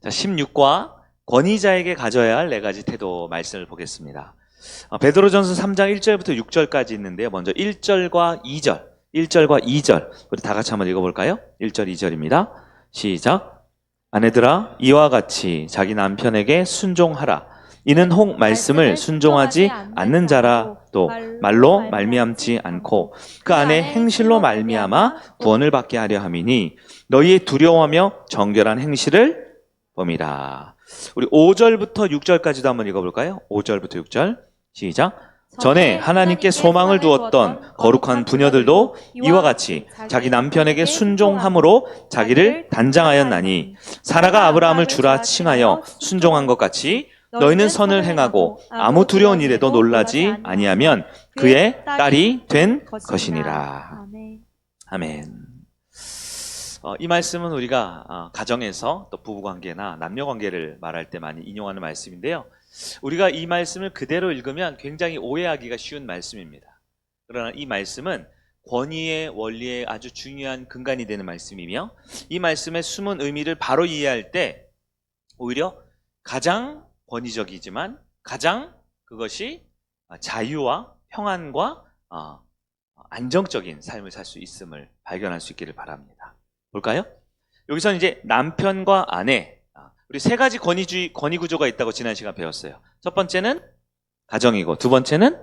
자, 16과 권위자에게 가져야 할 네 가지 태도 말씀을 보겠습니다. 베드로전서 3장 1절부터 6절까지 있는데요. 먼저 1절과 2절, 1절과 2절 우리 다 같이 한번 읽어볼까요? 1절, 2절입니다. 시작. 아내들아 이와 같이 자기 남편에게 순종하라. 이는 혹 말씀을 순종하지 않는 자라 또 말로 말미암지 않고 그 안에 행실로 말미암아 구원을 받게 하려 함이니 너희의 두려워하며 정결한 행실을 범이라. 우리 5절부터 6절까지도 한번 읽어볼까요? 5절부터 6절 시작. 전에 하나님께 소망을 두었던 거룩한 부녀들도 이와 같이 자기 남편에게 순종함으로 자기를 단장하였나니 사라가 아브라함을 주라 칭하여 순종한 것 같이 너희는 선을 행하고 아무 두려운 일에도 놀라지 아니하면 그의 딸이 된 것이니라. 아멘. 이 말씀은 우리가 가정에서 또 부부관계나 남녀관계를 말할 때 많이 인용하는 말씀인데요. 우리가 이 말씀을 그대로 읽으면 굉장히 오해하기가 쉬운 말씀입니다. 그러나 이 말씀은 권위의 원리에 아주 중요한 근간이 되는 말씀이며 이 말씀의 숨은 의미를 바로 이해할 때 오히려 가장 권위적이지만 가장 그것이 자유와 평안과 안정적인 삶을 살 수 있음을 발견할 수 있기를 바랍니다. 볼까요? 여기서는 이제 남편과 아내, 우리 세 가지 권위 구조가 있다고 지난 시간 배웠어요. 첫 번째는 가정이고, 두 번째는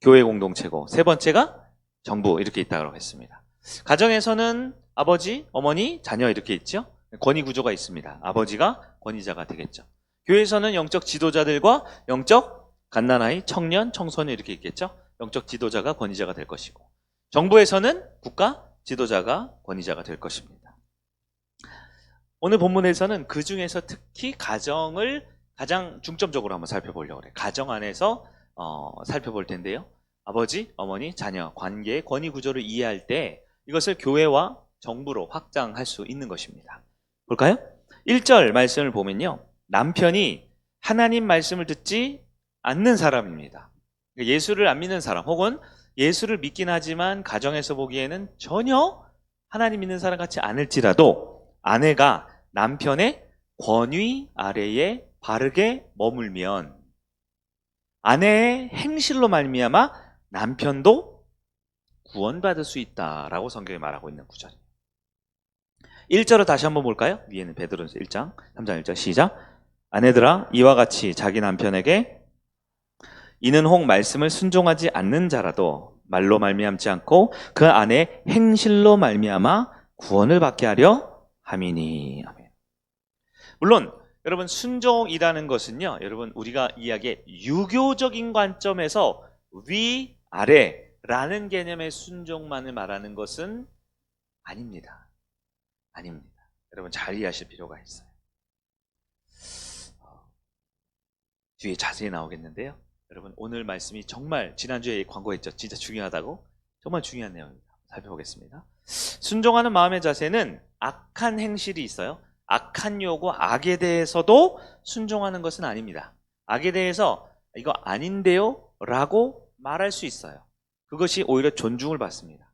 교회 공동체고, 세 번째가 정부 이렇게 있다고 했습니다. 가정에서는 아버지, 어머니, 자녀 이렇게 있죠. 권위 구조가 있습니다. 아버지가 권위자가 되겠죠. 교회에서는 영적 지도자들과 영적 갓난아이, 청년, 청소년 이렇게 있겠죠. 영적 지도자가 권위자가 될 것이고, 정부에서는 국가 지도자가 권위자가 될 것입니다. 오늘 본문에서는 그 중에서 특히 가정을 가장 중점적으로 한번 살펴보려고 해요. 가정 안에서 살펴볼 텐데요. 아버지, 어머니, 자녀 관계의 권위 구조를 이해할 때 이것을 교회와 정부로 확장할 수 있는 것입니다. 볼까요? 1절 말씀을 보면요. 남편이 하나님 말씀을 듣지 않는 사람입니다. 예수를 안 믿는 사람 혹은 예수를 믿긴 하지만 가정에서 보기에는 전혀 하나님 믿는 사람 같지 않을지라도 아내가 남편의 권위 아래에 바르게 머물면 아내의 행실로 말미암아 남편도 구원받을 수 있다라고 성경이 말하고 있는 구절이에요. 1절을 다시 한번 볼까요? 위에는 베드로전서 1장 3장 1절 시작. 아내들아 이와 같이 자기 남편에게 이는 혹 말씀을 순종하지 않는 자라도 말로 말미암지 않고 그 안에 행실로 말미암아 구원을 받게 하려 함이니. 아멘. 물론 여러분 순종이라는 것은요, 여러분 우리가 이야기의 유교적인 관점에서 위, 아래라는 개념의 순종만을 말하는 것은 아닙니다. 아닙니다. 여러분 잘 이해하실 필요가 있어요. 뒤에 자세히 나오겠는데요. 여러분 오늘 말씀이 정말 지난주에 광고했죠. 진짜 중요하다고. 정말 중요한 내용입니다. 살펴보겠습니다. 순종하는 마음의 자세는 악한 행실이 있어요. 악한 요구, 악에 대해서도 순종하는 것은 아닙니다. 악에 대해서 이거 아닌데요? 라고 말할 수 있어요. 그것이 오히려 존중을 받습니다.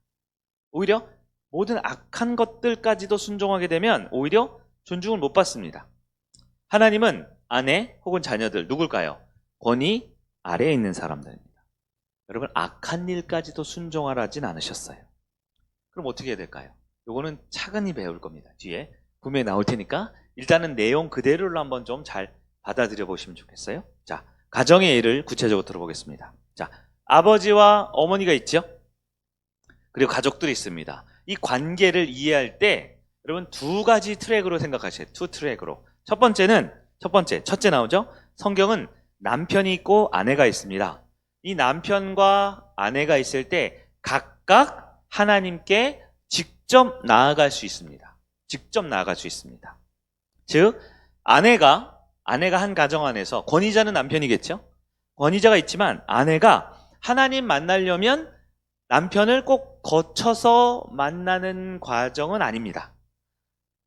오히려 모든 악한 것들까지도 순종하게 되면 오히려 존중을 못 받습니다. 하나님은 아내 혹은 자녀들 누굴까요? 권위 아래에 있는 사람들입니다. 여러분 악한 일까지도 순종하라진 않으셨어요. 그럼 어떻게 해야 될까요? 요거는 차근히 배울 겁니다. 뒤에 분명히 나올 테니까 일단은 내용 그대로를 한번 좀 잘 받아들여 보시면 좋겠어요. 자, 가정의 예를 구체적으로 들어보겠습니다. 자, 아버지와 어머니가 있죠? 그리고 가족들이 있습니다. 이 관계를 이해할 때 여러분 두 가지 트랙으로 생각하셔야 돼요. 투 트랙으로. 첫째 나오죠? 성경은 남편이 있고 아내가 있습니다. 이 남편과 아내가 있을 때 각각 하나님께 직접 나아갈 수 있습니다. 직접 나아갈 수 있습니다. 즉 아내가 한 가정 안에서 권위자는 남편이겠죠? 권위자가 있지만 아내가 하나님 만나려면 남편을 꼭 거쳐서 만나는 과정은 아닙니다.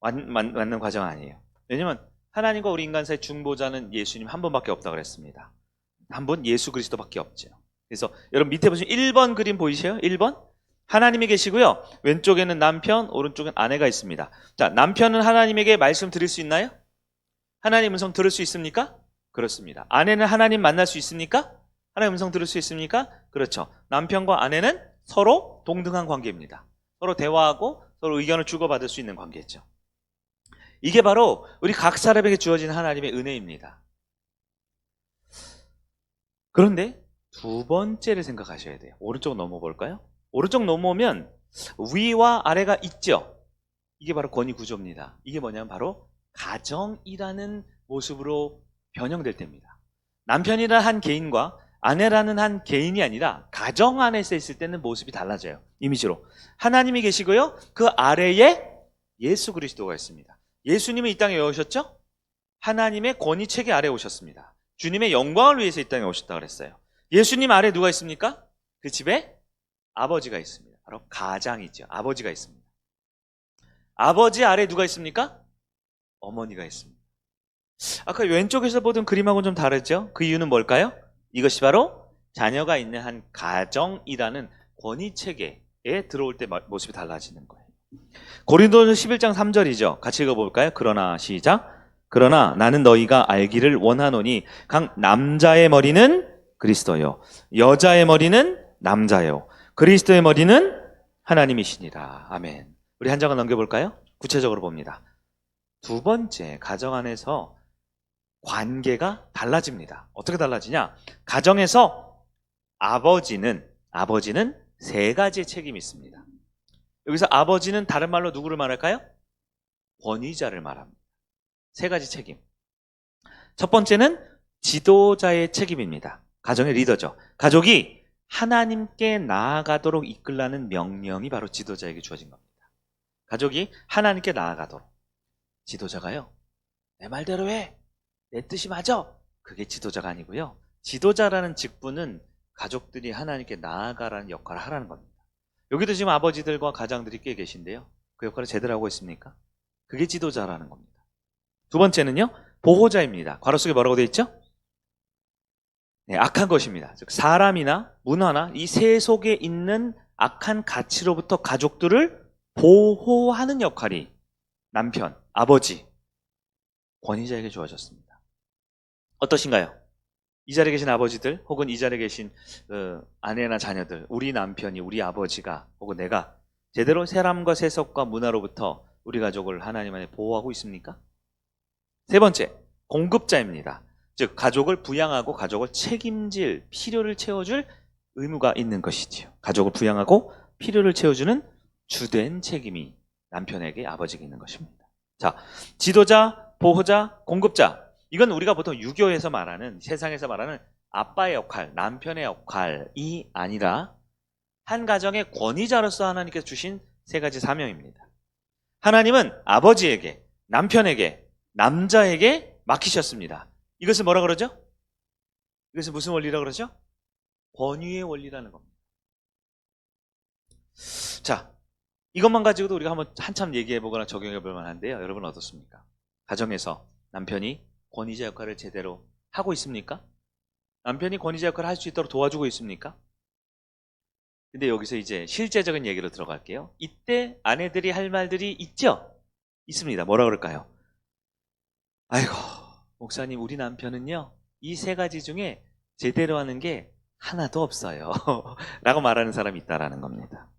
만나는 과정은 아니에요. 왜냐면 하나님과 우리 인간 사이 중보자는 예수님 한 분밖에 없다고 그랬습니다. 한 분 예수 그리스도밖에 없죠. 그래서 여러분 밑에 보시면 1번 그림 보이세요? 1번 하나님이 계시고요. 왼쪽에는 남편, 오른쪽엔 아내가 있습니다. 자, 남편은 하나님에게 말씀 드릴 수 있나요? 하나님 음성 들을 수 있습니까? 그렇습니다. 아내는 하나님 만날 수 있습니까? 하나님 음성 들을 수 있습니까? 그렇죠. 남편과 아내는 서로 동등한 관계입니다. 서로 대화하고 서로 의견을 주고받을 수 있는 관계죠. 이게 바로 우리 각 사람에게 주어진 하나님의 은혜입니다. 그런데 두 번째를 생각하셔야 돼요. 오른쪽 넘어볼까요? 오른쪽 넘어오면 위와 아래가 있죠. 이게 바로 권위 구조입니다. 이게 뭐냐면 바로 가정이라는 모습으로 변형될 때입니다. 남편이라는 한 개인과 아내라는 한 개인이 아니라 가정 안에서 있을 때는 모습이 달라져요. 이미지로. 하나님이 계시고요. 그 아래에 예수 그리스도가 있습니다. 예수님은 이 땅에 왜 오셨죠? 하나님의 권위 체계 아래에 오셨습니다. 주님의 영광을 위해서 이 땅에 오셨다고 그랬어요. 예수님 아래 누가 있습니까? 그 집에 아버지가 있습니다. 바로 가장이죠. 아버지가 있습니다. 아버지 아래 누가 있습니까? 어머니가 있습니다. 아까 왼쪽에서 보던 그림하고는 좀 다르죠? 그 이유는 뭘까요? 이것이 바로 자녀가 있는 한 가정이라는 권위 체계에 들어올 때 모습이 달라지는 거예요. 고린도전서 11장 3절이죠. 같이 읽어볼까요? 그러나 시작. 그러나 나는 너희가 알기를 원하노니 각 남자의 머리는 그리스도요 여자의 머리는 남자요 그리스도의 머리는 하나님이시니라. 아멘. 우리 한 장을 넘겨볼까요? 구체적으로 봅니다. 두 번째, 가정 안에서 관계가 달라집니다. 어떻게 달라지냐? 가정에서 아버지는 세 가지의 책임이 있습니다. 여기서 아버지는 다른 말로 누구를 말할까요? 권위자를 말합니다. 세 가지 책임. 첫 번째는 지도자의 책임입니다. 가정의 리더죠. 가족이 하나님께 나아가도록 이끌라는 명령이 바로 지도자에게 주어진 겁니다. 가족이 하나님께 나아가도록. 지도자가요, 내 말대로 해. 내 뜻이 맞아. 그게 지도자가 아니고요. 지도자라는 직분은 가족들이 하나님께 나아가라는 역할을 하라는 겁니다. 여기도 지금 아버지들과 가장들이 꽤 계신데요. 그 역할을 제대로 하고 있습니까? 그게 지도자라는 겁니다. 두 번째는요, 보호자입니다. 괄호 속에 뭐라고 되어 있죠? 네, 악한 것입니다. 즉 사람이나 문화나 이 세 속에 있는 악한 가치로부터 가족들을 보호하는 역할이 남편, 아버지, 권위자에게 주어졌습니다. 어떠신가요? 이 자리에 계신 아버지들 혹은 이 자리에 계신 아내나 자녀들, 우리 남편이, 우리 아버지가 혹은 내가 제대로 사람과 세속과 문화로부터 우리 가족을 하나님 안에 보호하고 있습니까? 세 번째, 공급자입니다. 즉 가족을 부양하고 가족을 책임질, 필요를 채워줄 의무가 있는 것이지요. 가족을 부양하고 필요를 채워주는 주된 책임이 남편에게, 아버지에게 있는 것입니다. 자, 지도자, 보호자, 공급자. 이건 우리가 보통 유교에서 말하는, 세상에서 말하는 아빠의 역할, 남편의 역할이 아니라 한 가정의 권위자로서 하나님께서 주신 세 가지 사명입니다. 하나님은 아버지에게, 남편에게, 남자에게 맡기셨습니다. 이것을 뭐라 그러죠? 이것은 무슨 원리라고 그러죠? 권위의 원리라는 겁니다. 자, 이것만 가지고도 우리가 한참 얘기해보거나 적용해볼 만한데요. 여러분 어떻습니까? 가정에서 남편이 권위자 역할을 제대로 하고 있습니까? 남편이 권위자 역할을 할 수 있도록 도와주고 있습니까? 근데 여기서 이제 실제적인 얘기로 들어갈게요. 이때 아내들이 할 말들이 있죠? 있습니다. 뭐라 그럴까요? 아이고, 목사님, 우리 남편은요, 이 세 가지 중에 제대로 하는 게 하나도 없어요. 라고 말하는 사람이 있다라는 겁니다.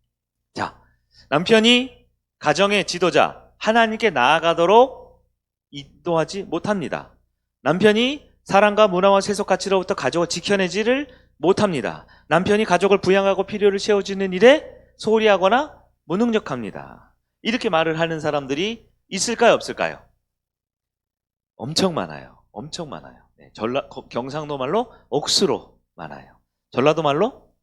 자, 남편이 가정의 지도자, 하나님께 나아가도록 인도하지 못합니다. 남편이 사랑과 문화와 세속 가치로부터 가족을 지켜내지를 못합니다. 남편이 가족을 부양하고 필요를 채워주는 일에 소홀히 하거나 무능력합니다. 이렇게 말을 하는 사람들이 있을까요, 없을까요? 엄청 많아요. 엄청 많아요. 네, 경상도 말로 억수로 많아요. 전라도 말로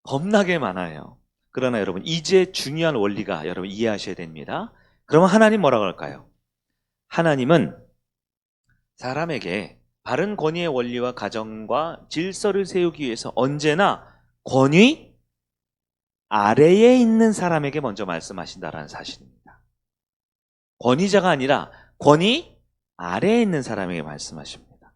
겁나게 많아요. 그러나 여러분, 이제 중요한 원리가 여러분 이해하셔야 됩니다. 그러면 하나님 뭐라고 할까요? 하나님은 사람에게 바른 권위의 원리와 가정과 질서를 세우기 위해서 언제나 권위 아래에 있는 사람에게 먼저 말씀하신다는 사실입니다. 권위자가 아니라 권위 아래에 있는 사람에게 말씀하십니다.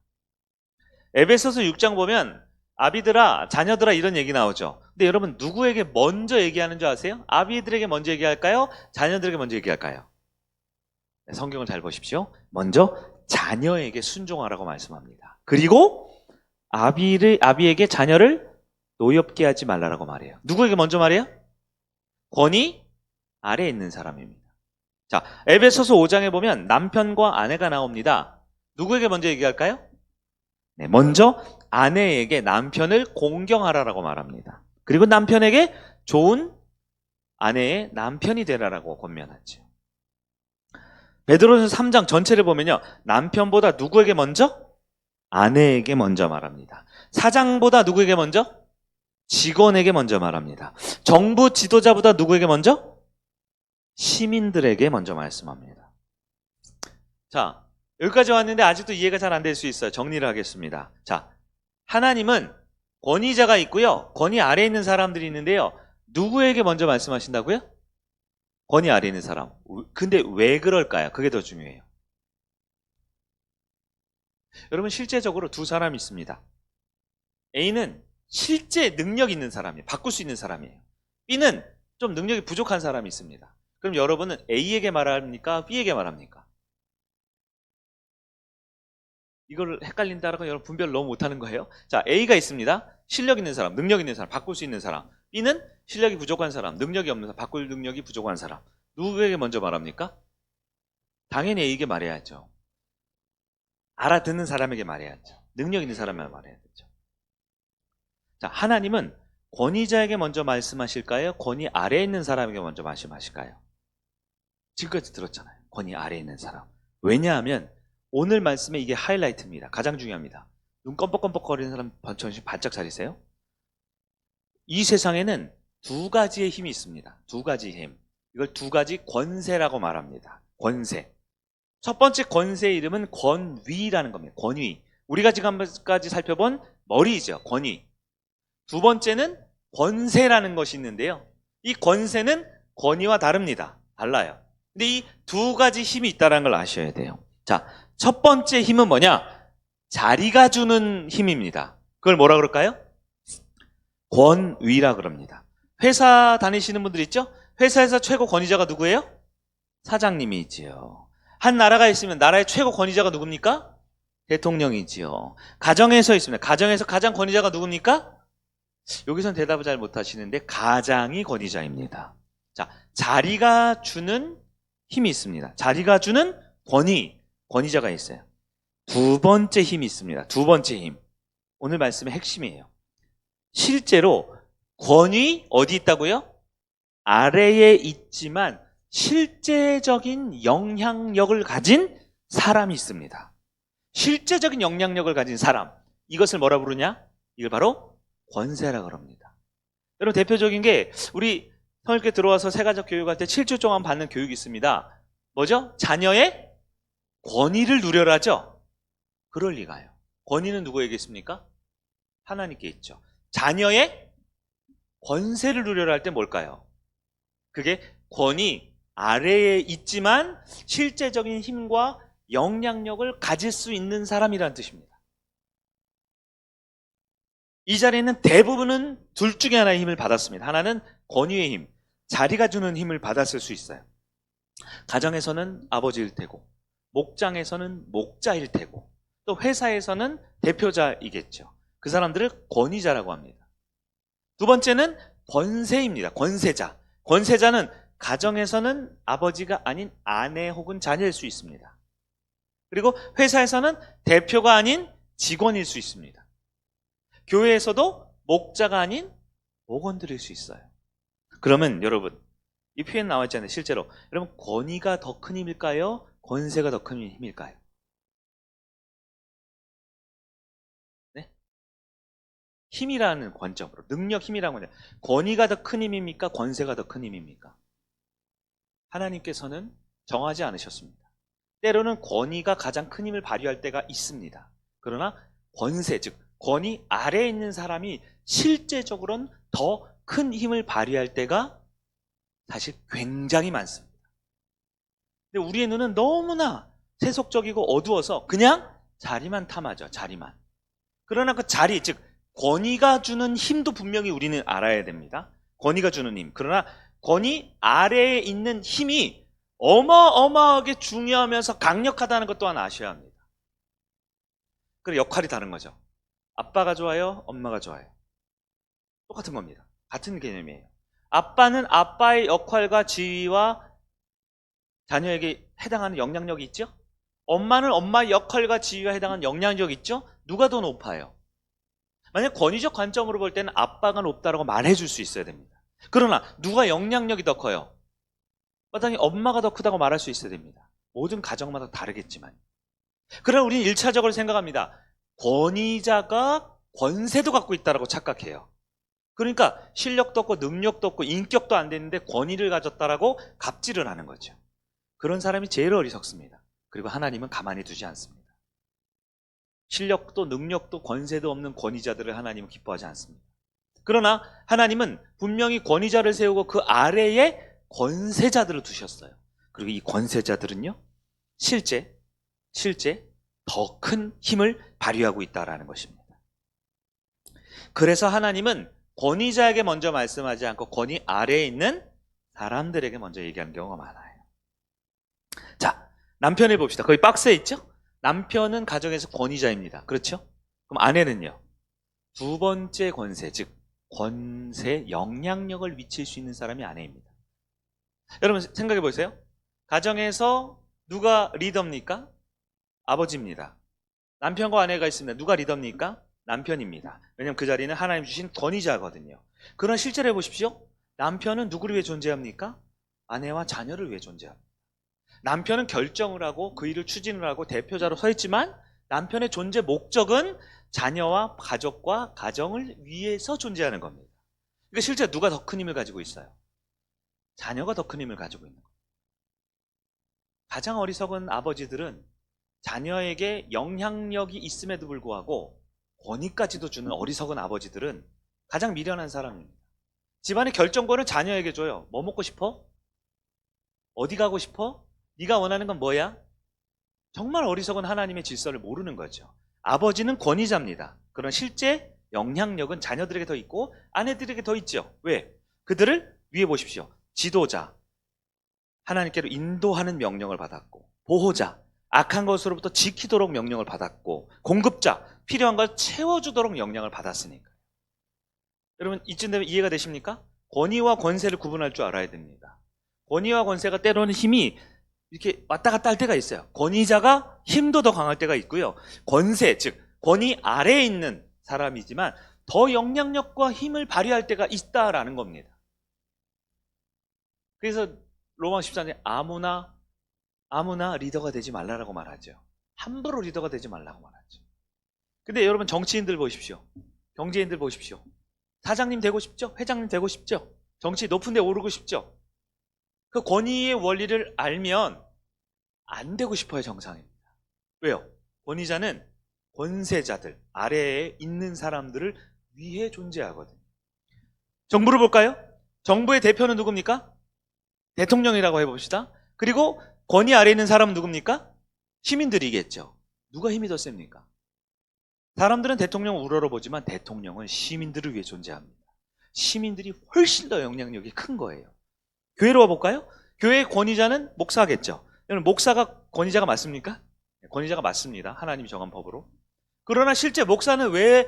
에베소서 6장 보면 아비들아, 자녀들아 이런 얘기 나오죠. 근데 여러분 누구에게 먼저 얘기하는 줄 아세요? 아비들에게 먼저 얘기할까요? 자녀들에게 먼저 얘기할까요? 네, 성경을 잘 보십시오. 먼저 자녀에게 순종하라고 말씀합니다. 그리고 아비에게 자녀를 노엽게 하지 말라라고 말해요. 누구에게 먼저 말해요? 권위 아래에 있는 사람입니다. 자, 에베소서 5장에 보면 남편과 아내가 나옵니다. 누구에게 먼저 얘기할까요? 네, 먼저 아내에게 남편을 공경하라라고 말합니다. 그리고 남편에게 좋은 아내의 남편이 되라라고 권면하죠. 베드로전서 3장 전체를 보면요, 남편보다 누구에게 먼저? 아내에게 먼저 말합니다. 사장보다 누구에게 먼저? 직원에게 먼저 말합니다. 정부 지도자보다 누구에게 먼저? 시민들에게 먼저 말씀합니다. 자, 여기까지 왔는데 아직도 이해가 잘 안 될 수 있어요. 정리를 하겠습니다. 자, 하나님은 권위자가 있고요, 권위 아래에 있는 사람들이 있는데요, 누구에게 먼저 말씀하신다고요? 권위 아래에 있는 사람. 근데 왜 그럴까요? 그게 더 중요해요. 여러분, 실제적으로 두 사람이 있습니다. A는 실제 능력 있는 사람이에요. 바꿀 수 있는 사람이에요. B는 좀 능력이 부족한 사람이 있습니다. 그럼 여러분은 A에게 말합니까? B에게 말합니까? 이걸 헷갈린다라고 여러분 분별을 너무 못하는 거예요. 자, A가 있습니다. 실력 있는 사람, 능력 있는 사람, 바꿀 수 있는 사람. B는 실력이 부족한 사람, 능력이 없는 사람, 바꿀 능력이 부족한 사람. 누구에게 먼저 말합니까? 당연히 A에게 말해야죠. 알아듣는 사람에게 말해야죠. 능력 있는 사람에게 말해야 되죠. 자, 하나님은 권위자에게 먼저 말씀하실까요? 권위 아래에 있는 사람에게 먼저 말씀하실까요? 지금까지 들었잖아요. 권위 아래에 있는 사람. 왜냐하면 오늘 말씀에 이게 하이라이트입니다. 가장 중요합니다. 눈 껌뻑껌뻑거리는 사람 정신 바짝 차리세요. 이 세상에는 두 가지의 힘이 있습니다. 두 가지 힘. 이걸 두 가지 권세라고 말합니다. 권세. 첫 번째 권세의 이름은 권위라는 겁니다. 권위. 우리가 지금까지 살펴본 머리이죠. 권위. 두 번째는 권세라는 것이 있는데요, 이 권세는 권위와 다릅니다. 달라요. 근데 이 두 가지 힘이 있다는 걸 아셔야 돼요. 자, 첫 번째 힘은 뭐냐? 자리가 주는 힘입니다. 그걸 뭐라 그럴까요? 권위라 그럽니다. 회사 다니시는 분들 있죠? 회사에서 최고 권위자가 누구예요? 사장님이지요. 한 나라가 있으면 나라의 최고 권위자가 누굽니까? 대통령이지요. 가정에서 있습니다. 가정에서 가장 권위자가 누굽니까? 여기선 대답을 잘 못하시는데 가장이 권위자입니다. 자, 자리가 주는 힘이 있습니다. 자리가 주는 권위자가 있어요. 두 번째 힘이 있습니다. 두 번째 힘. 오늘 말씀의 핵심이에요. 실제로 권위 어디 있다고요? 아래에 있지만 실제적인 영향력을 가진 사람이 있습니다. 실제적인 영향력을 가진 사람. 이것을 뭐라 부르냐? 이걸 바로 권세라 그럽니다. 여러분, 대표적인 게 우리 성일교회 들어와서 세가족 교육할 때 7주 동안 받는 교육이 있습니다. 뭐죠? 자녀의 권위를 누려라죠? 그럴 리가요. 권위는 누구에게 있습니까? 하나님께 있죠. 자녀의 권세를 누려라 할 때 뭘까요? 그게 권위 아래에 있지만 실제적인 힘과 영향력을 가질 수 있는 사람이라는 뜻입니다. 이 자리에는 대부분은 둘 중에 하나의 힘을 받았습니다. 하나는 권위의 힘, 자리가 주는 힘을 받았을 수 있어요. 가정에서는 아버지일 테고, 목장에서는 목자일 테고, 또 회사에서는 대표자이겠죠. 그 사람들을 권위자라고 합니다. 두 번째는 권세입니다. 권세자. 권세자는 가정에서는 아버지가 아닌 아내 혹은 자녀일 수 있습니다. 그리고 회사에서는 대표가 아닌 직원일 수 있습니다. 교회에서도 목자가 아닌 목원들일 수 있어요. 그러면 여러분, 이 표현 나와 있잖아요. 실제로 여러분, 권위가 더 큰 힘일까요? 권세가 더 큰 힘일까요? 네? 힘이라는 관점으로, 능력, 힘이라는 관점. 권위가 더 큰 힘입니까? 권세가 더 큰 힘입니까? 하나님께서는 정하지 않으셨습니다. 때로는 권위가 가장 큰 힘을 발휘할 때가 있습니다. 그러나 권세, 즉 권위 아래에 있는 사람이 실제적으로는 더 큰 힘을 발휘할 때가 사실 굉장히 많습니다. 근데 우리의 눈은 너무나 세속적이고 어두워서 그냥 자리만 탐하죠. 자리만. 그러나 그 자리, 즉 권위가 주는 힘도 분명히 우리는 알아야 됩니다. 권위가 주는 힘. 그러나 권위 아래에 있는 힘이 어마어마하게 중요하면서 강력하다는 것 또한 아셔야 합니다. 그 역할이 다른 거죠. 아빠가 좋아요? 엄마가 좋아요? 똑같은 겁니다. 같은 개념이에요. 아빠는 아빠의 역할과 지위와 자녀에게 해당하는 영향력이 있죠? 엄마는 엄마의 역할과 지위가 해당하는 영향력이 있죠? 누가 더 높아요? 만약 권위적 관점으로 볼 때는 아빠가 높다라고 말해줄 수 있어야 됩니다. 그러나 누가 영향력이 더 커요? 마땅히 엄마가 더 크다고 말할 수 있어야 됩니다. 모든 가정마다 다르겠지만. 그러나 우리는 1차적으로 생각합니다. 권위자가 권세도 갖고 있다고 착각해요. 그러니까 실력도 없고 능력도 없고 인격도 안 되는데 권위를 가졌다라고 갑질을 하는 거죠. 그런 사람이 제일 어리석습니다. 그리고 하나님은 가만히 두지 않습니다. 실력도 능력도 권세도 없는 권위자들을 하나님은 기뻐하지 않습니다. 그러나 하나님은 분명히 권위자를 세우고 그 아래에 권세자들을 두셨어요. 그리고 이 권세자들은요, 실제 더 큰 힘을 발휘하고 있다는 것입니다. 그래서 하나님은 권위자에게 먼저 말씀하지 않고 권위 아래에 있는 사람들에게 먼저 얘기하는 경우가 많아요. 자, 남편을 봅시다. 거기 박스에 있죠? 남편은 가정에서 권위자입니다. 그렇죠? 그럼 아내는요? 두 번째 권세, 즉 권세, 영향력을 미칠 수 있는 사람이 아내입니다. 여러분 생각해 보세요. 가정에서 누가 리더입니까? 아버지입니다. 남편과 아내가 있습니다. 누가 리더입니까? 남편입니다. 왜냐하면 그 자리는 하나님 주신 권위자거든요. 그러나 실제로 해보십시오. 남편은 누구를 위해 존재합니까? 아내와 자녀를 위해 존재합니다. 남편은 결정을 하고 그 일을 추진을 하고 대표자로 서 있지만 남편의 존재 목적은 자녀와 가족과 가정을 위해서 존재하는 겁니다. 그러니까 실제 누가 더 큰 힘을 가지고 있어요? 자녀가 더 큰 힘을 가지고 있는 거예요. 가장 어리석은 아버지들은 자녀에게 영향력이 있음에도 불구하고 권위까지도 주는 어리석은 아버지들은 가장 미련한 사람입니다. 집안의 결정권을 자녀에게 줘요. 뭐 먹고 싶어? 어디 가고 싶어? 네가 원하는 건 뭐야? 정말 어리석은 하나님의 질서를 모르는 거죠. 아버지는 권위자입니다. 그런 실제 영향력은 자녀들에게 더 있고 아내들에게 더 있죠. 왜? 그들을 위에 보십시오. 지도자, 하나님께로 인도하는 명령을 받았고, 보호자, 악한 것으로부터 지키도록 명령을 받았고, 공급자, 필요한 걸 채워주도록 명령을 받았으니까. 여러분 이쯤 되면 이해가 되십니까? 권위와 권세를 구분할 줄 알아야 됩니다. 권위와 권세가 때로는 힘이 이렇게 왔다 갔다 할 때가 있어요. 권위자가 힘도 더 강할 때가 있고요. 권세, 즉 권위 아래에 있는 사람이지만 더 영향력과 힘을 발휘할 때가 있다라는 겁니다. 그래서 로마 14장에 아무나 리더가 되지 말라라고 말하죠. 함부로 리더가 되지 말라고 말하죠. 근데 여러분 정치인들 보십시오. 경제인들 보십시오. 사장님 되고 싶죠? 회장님 되고 싶죠? 정치 높은 데 오르고 싶죠? 그 권위의 원리를 알면 안 되고 싶어요, 정상입니다. 왜요? 권위자는 권세자들, 아래에 있는 사람들을 위해 존재하거든요. 정부를 볼까요? 정부의 대표는 누굽니까? 대통령이라고 해봅시다. 그리고 권위 아래에 있는 사람은 누굽니까? 시민들이겠죠. 누가 힘이 더 셉니까? 사람들은 대통령을 우러러보지만 대통령은 시민들을 위해 존재합니다. 시민들이 훨씬 더 영향력이 큰 거예요. 교회로 와볼까요? 교회의 권위자는 목사겠죠. 여러분 목사가 권위자가 맞습니까? 권위자가 맞습니다. 하나님이 정한 법으로. 그러나 실제 목사는 왜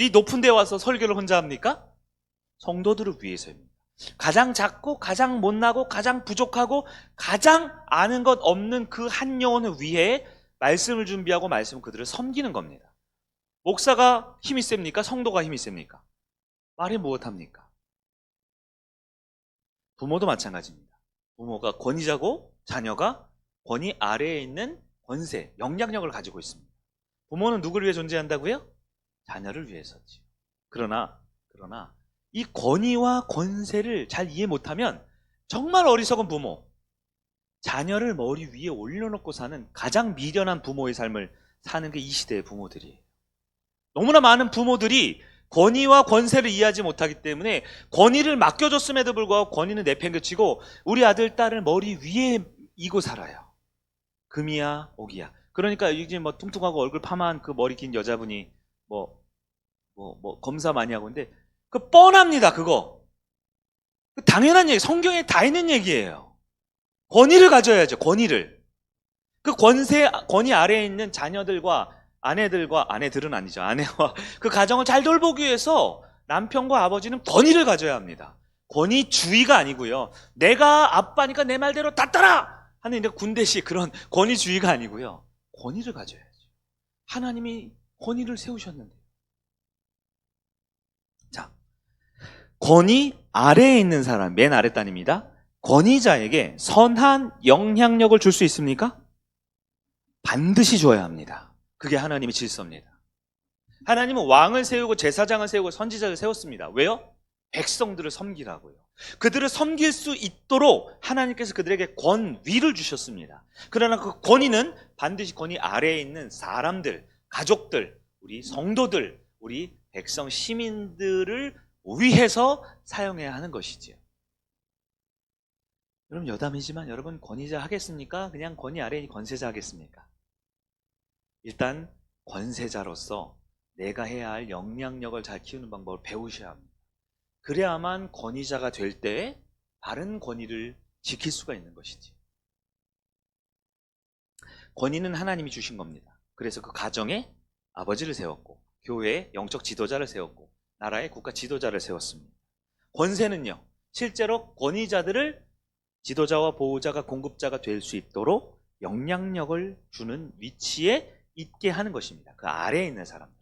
이 높은 데 와서 설교를 혼자 합니까? 성도들을 위해서입니다. 가장 작고 가장 못나고 가장 부족하고 가장 아는 것 없는 그 한 영혼을 위해 말씀을 준비하고 말씀 그들을 섬기는 겁니다. 목사가 힘이 셉니까? 성도가 힘이 셉니까? 말해 무엇합니까? 부모도 마찬가지입니다. 부모가 권위자고 자녀가 권위 아래에 있는 권세, 영향력을 가지고 있습니다. 부모는 누구를 위해 존재한다고요? 자녀를 위해서지. 그러나 이 권위와 권세를 잘 이해 못하면 정말 어리석은 부모, 자녀를 머리 위에 올려놓고 사는 가장 미련한 부모의 삶을 사는 게 이 시대의 부모들이에요. 너무나 많은 부모들이 권위와 권세를 이해하지 못하기 때문에 권위를 맡겨줬음에도 불구하고 권위는 내팽개치고 우리 아들, 딸을 머리 위에 이고 살아요. 금이야 옥이야. 그러니까 이제 뭐 뚱뚱하고 얼굴 파마한 그 머리 긴 여자분이 뭐 검사 많이 하고 있는데 그 뻔합니다. 그거 당연한 얘기, 성경에 다 있는 얘기예요. 권위를 가져야죠. 권위를. 그 권위 아래에 있는 자녀들과 아내들은 아니죠. 아내와 그 가정을 잘 돌보기 위해서 남편과 아버지는 권위를 가져야 합니다. 권위주의가 아니고요. 내가 아빠니까 내 말대로 다 따라! 하는 이제 군대식 그런 권위주의가 아니고요. 권위를 가져야죠. 하나님이 권위를 세우셨는데. 자, 권위 아래에 있는 사람, 맨 아래 단입니다. 권위자에게 선한 영향력을 줄 수 있습니까? 반드시 줘야 합니다. 그게 하나님의 질서입니다. 하나님은 왕을 세우고 제사장을 세우고 선지자를 세웠습니다. 왜요? 백성들을 섬기라고요. 그들을 섬길 수 있도록 하나님께서 그들에게 권위를 주셨습니다. 그러나 그 권위는 반드시 권위 아래에 있는 사람들, 가족들, 우리 성도들, 우리 백성 시민들을 위해서 사용해야 하는 것이지요. 여러분 여담이지만 여러분 권위자 하겠습니까? 그냥 권위 아래에 권세자 하겠습니까? 일단 권세자로서 내가 해야 할 영향력을 잘 키우는 방법을 배우셔야 합니다. 그래야만 권위자가 될 때 바른 권위를 지킬 수가 있는 것이지. 권위는 하나님이 주신 겁니다. 그래서 그 가정에 아버지를 세웠고 교회에 영적 지도자를 세웠고 나라의 국가 지도자를 세웠습니다. 권세는요, 실제로 권위자들을 지도자와 보호자가 공급자가 될 수 있도록 영향력을 주는 위치에 있게 하는 것입니다. 그 아래에 있는 사람들.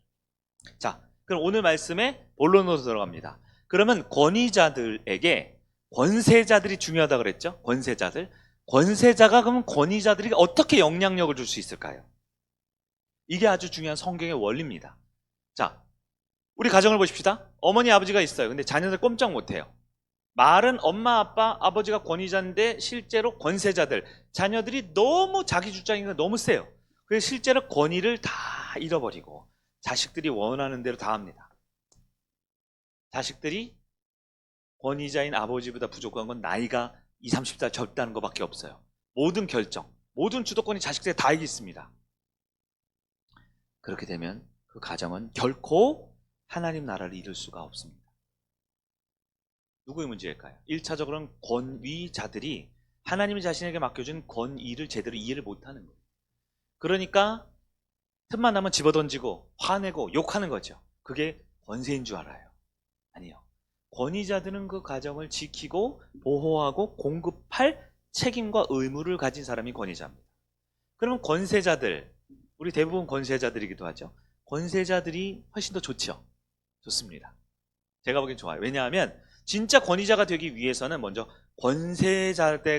자, 그럼 오늘 말씀에 본론으로 들어갑니다. 그러면 권위자들에게 권세자들이 중요하다고 그랬죠? 권세자들. 권세자가 그러면 권위자들에게 어떻게 영향력을 줄 수 있을까요? 이게 아주 중요한 성경의 원리입니다. 자, 우리 가정을 보십시다. 어머니 아버지가 있어요. 근데 자녀들 꼼짝 못해요. 말은 엄마 아빠 아버지가 권위자인데 실제로 권세자들, 자녀들이 너무 자기 주장이 너무 세요. 그래서 실제로 권위를 다 잃어버리고 자식들이 원하는 대로 다 합니다. 자식들이 권위자인 아버지보다 부족한 건 나이가 20, 30살 적다는 것밖에 없어요. 모든 결정, 모든 주도권이 자식들에 다 있습니다. 그렇게 되면 그 가정은 결코 하나님 나라를 이룰 수가 없습니다. 누구의 문제일까요? 1차적으로는 권위자들이 하나님이 자신에게 맡겨준 권위를 제대로 이해를 못하는 거예요. 그러니까 틈만 나면 집어던지고 화내고 욕하는 거죠. 그게 권세인 줄 알아요. 아니요. 권위자들은 그 가정을 지키고 보호하고 공급할 책임과 의무를 가진 사람이 권위자입니다. 그러면 권세자들, 우리 대부분 권세자들이기도 하죠. 권세자들이 훨씬 더 좋죠. 좋습니다. 제가 보기엔 좋아요. 왜냐하면 진짜 권위자가 되기 위해서는 먼저 권세자의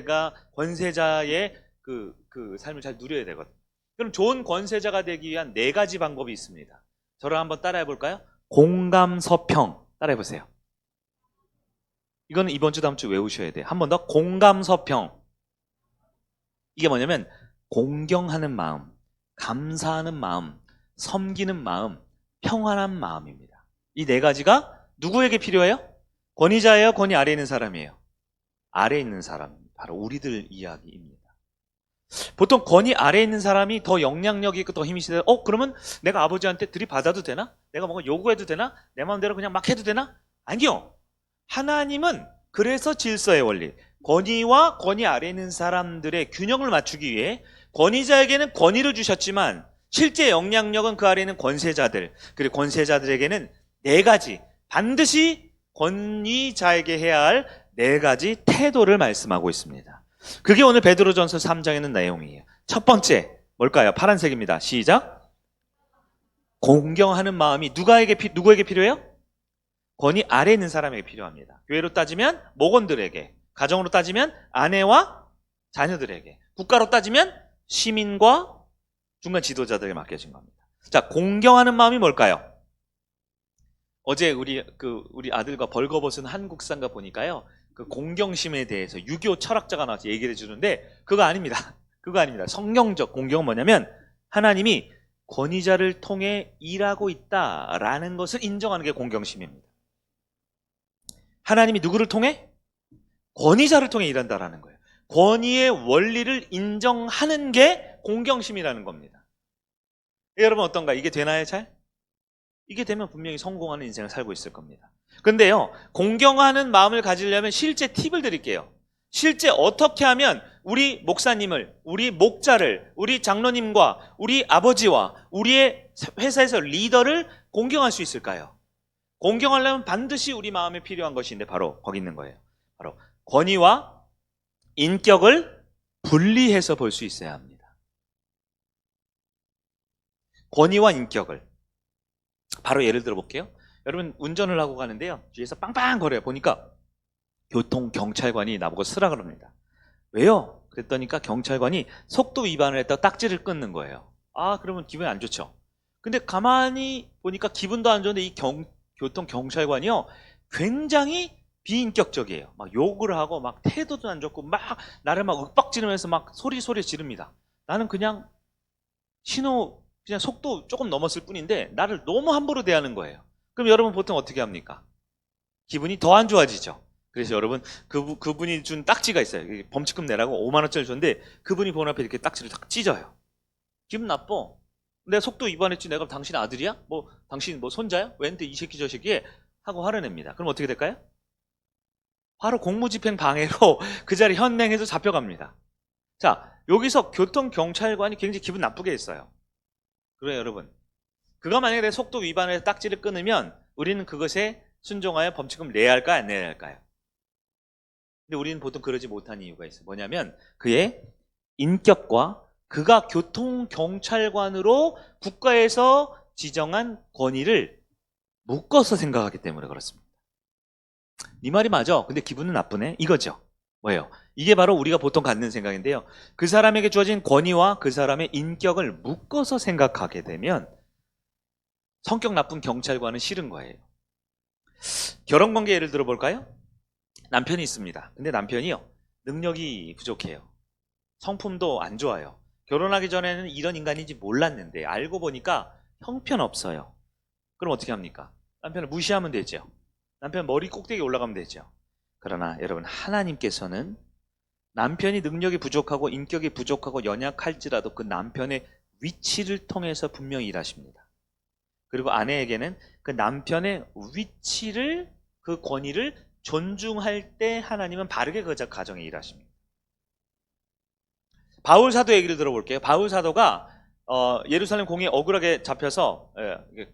그 삶을 잘 누려야 되거든요. 그럼 좋은 권세자가 되기 위한 4가지 방법이 있습니다. 저를 한번 따라해 볼까요? 공감서평 따라해 보세요. 이거는 이번 주 다음 주 외우셔야 돼요. 한 번 더. 공감서평. 이게 뭐냐면 공경하는 마음, 감사하는 마음, 섬기는 마음, 평안한 마음입니다. 이 4가지가 누구에게 필요해요? 권위자예요? 권위 아래에 있는 사람이에요? 아래에 있는 사람, 바로 우리들 이야기입니다. 보통 권위 아래에 있는 사람이 더 영향력이 있고 더 힘이 있어요. 그러면 내가 아버지한테 들이받아도 되나? 내가 뭔가 요구해도 되나? 내 마음대로 그냥 막 해도 되나? 아니요. 하나님은 그래서 질서의 원리, 권위와 권위 아래에 있는 사람들의 균형을 맞추기 위해 권위자에게는 권위를 주셨지만 실제 영향력은 그 아래에 있는 권세자들, 그리고 권세자들에게는 4가지, 반드시 권위자에게 해야 할 4가지 태도를 말씀하고 있습니다. 그게 오늘 베드로전서 3장에 있는 내용이에요. 첫 번째 뭘까요? 파란색입니다. 시작. 공경하는 마음이 누구에게 필요해요? 권위 아래에 있는 사람에게 필요합니다. 교회로 따지면 목원들에게, 가정으로 따지면 아내와 자녀들에게, 국가로 따지면 시민과 중간 지도자들에게 맡겨진 겁니다. 자, 공경하는 마음이 뭘까요? 어제 우리 아들과 벌거벗은 한국사인가 보니까요, 그 공경심에 대해서 6.25 철학자가 나와서 얘기를 해주는데 그거 아닙니다. 그거 아닙니다. 성경적 공경은 뭐냐면 하나님이 권위자를 통해 일하고 있다라는 것을 인정하는 게 공경심입니다. 하나님이 누구를 통해? 권위자를 통해 일한다라는 거예요. 권위의 원리를 인정하는 게 공경심이라는 겁니다. 여러분 어떤가? 이게 되나요, 잘? 이게 되면 분명히 성공하는 인생을 살고 있을 겁니다. 근데요, 공경하는 마음을 가지려면 실제 팁을 드릴게요. 실제 어떻게 하면 우리 목사님을, 우리 목자를, 우리 장로님과 우리 아버지와 우리의 회사에서 리더를 공경할 수 있을까요? 공경하려면 반드시 우리 마음에 필요한 것인데 바로 거기 있는 거예요. 바로 권위와 인격을 분리해서 볼 수 있어야 합니다. 권위와 인격을. 바로 예를 들어 볼게요. 여러분 운전을 하고 가는데요. 뒤에서 빵빵거려요. 보니까 교통경찰관이 나보고 쓰라 그럽니다. 왜요? 그랬더니까 경찰관이 속도 위반을 했다고 딱지를 끊는 거예요. 아, 그러면 기분이 안 좋죠. 근데 가만히 보니까 기분도 안 좋은데 이 교통경찰관이요. 굉장히 비인격적이에요. 막 욕을 하고 막 태도도 안 좋고 막 나를 막 윽박지르면서 막 소리 지릅니다. 나는 그냥 그냥 속도 조금 넘었을 뿐인데 나를 너무 함부로 대하는 거예요. 그럼 여러분 보통 어떻게 합니까? 기분이 더 안 좋아지죠. 그래서 여러분 그분이 준 딱지가 있어요. 범칙금 내라고 5만 원짜리 줬는데 그분이 본 앞에 이렇게 딱지를 탁 찢어요. 기분 나빠. 내가 속도 위반했지. 내가 당신 아들이야? 뭐 당신 뭐 손자야? 왠데 이 새끼 저 새끼 하고 화를 냅니다. 그럼 어떻게 될까요? 바로 공무집행 방해로 그 자리 현행에서 잡혀갑니다. 자, 여기서 교통경찰관이 굉장히 기분 나쁘게 했어요. 그래요, 여러분. 그가 만약에 내 속도 위반을 딱지를 끊으면 우리는 그것에 순종하여 범칙금 내야 할까요? 안 내야 할까요? 근데 우리는 보통 그러지 못한 이유가 있어요. 뭐냐면 그의 인격과 그가 교통경찰관으로 국가에서 지정한 권위를 묶어서 생각하기 때문에 그렇습니다. 네 말이 맞아. 근데 기분은 나쁘네. 이거죠. 뭐예요? 이게 바로 우리가 보통 갖는 생각인데요. 그 사람에게 주어진 권위와 그 사람의 인격을 묶어서 생각하게 되면 성격 나쁜 경찰관은 싫은 거예요. 결혼관계 예를 들어볼까요? 남편이 있습니다. 근데 남편이요. 능력이 부족해요. 성품도 안 좋아요. 결혼하기 전에는 이런 인간인지 몰랐는데 알고 보니까 형편없어요. 그럼 어떻게 합니까? 남편을 무시하면 되죠. 남편 머리 꼭대기에 올라가면 되죠. 그러나 여러분 하나님께서는 남편이 능력이 부족하고 인격이 부족하고 연약할지라도 그 남편의 위치를 통해서 분명히 일하십니다. 그리고 아내에게는 그 남편의 위치를 그 권위를 존중할 때 하나님은 바르게 그 가정에 일하십니다. 바울 사도 얘기를 들어볼게요. 바울 사도가 예루살렘 공에 억울하게 잡혀서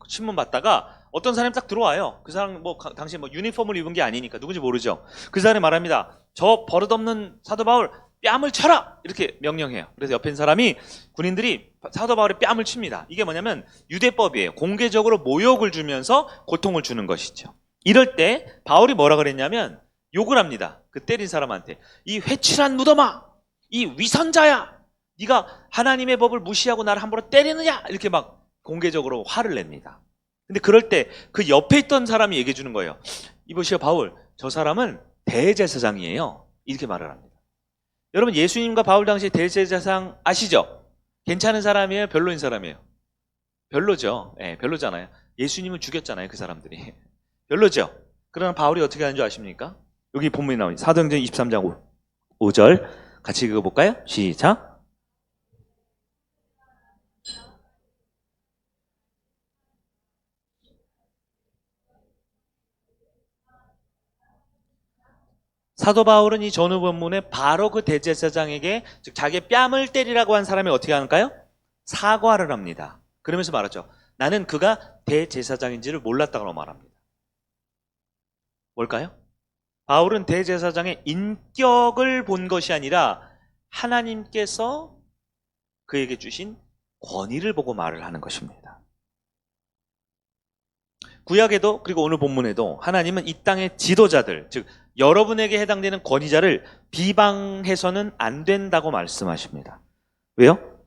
신문 받다가 어떤 사람이 딱 들어와요. 그 사람 뭐 당시 뭐 유니폼을 입은 게 아니니까 누군지 모르죠. 그 사람이 말합니다. 저 버릇없는 사도 바울 뺨을 쳐라 이렇게 명령해요. 그래서 옆에 있는 사람이 군인들이 사도 바울의 뺨을 칩니다. 이게 뭐냐면 유대법이에요. 공개적으로 모욕을 주면서 고통을 주는 것이죠. 이럴 때 바울이 뭐라 그랬냐면 욕을 합니다. 그 때린 사람한테 이 회칠한 무덤아, 이 위선자야, 네가 하나님의 법을 무시하고 나를 함부로 때리느냐 이렇게 막 공개적으로 화를 냅니다. 근데 그럴 때 그 옆에 있던 사람이 얘기해 주는 거예요. 이보시오 바울, 저 사람은 대제사장이에요. 이렇게 말을 합니다. 여러분 예수님과 바울 당시 대제사장 아시죠? 괜찮은 사람이에요? 별로인 사람이에요? 별로죠. 네, 별로잖아요. 예수님을 죽였잖아요. 그 사람들이. 별로죠. 그러나 바울이 어떻게 하는 줄 아십니까? 여기 본문이 나옵니다. 사도행전 23장 5절 같이 읽어볼까요? 시작. 사도 바울은 이 전후 본문에 바로 그 대제사장에게 즉 자기의 뺨을 때리라고 한 사람이 어떻게 하는가요? 사과를 합니다. 그러면서 말하죠. 나는 그가 대제사장인지를 몰랐다고 말합니다. 뭘까요? 바울은 대제사장의 인격을 본 것이 아니라 하나님께서 그에게 주신 권위를 보고 말을 하는 것입니다. 구약에도 그리고 오늘 본문에도 하나님은 이 땅의 지도자들 즉 여러분에게 해당되는 권위자를 비방해서는 안 된다고 말씀하십니다. 왜요?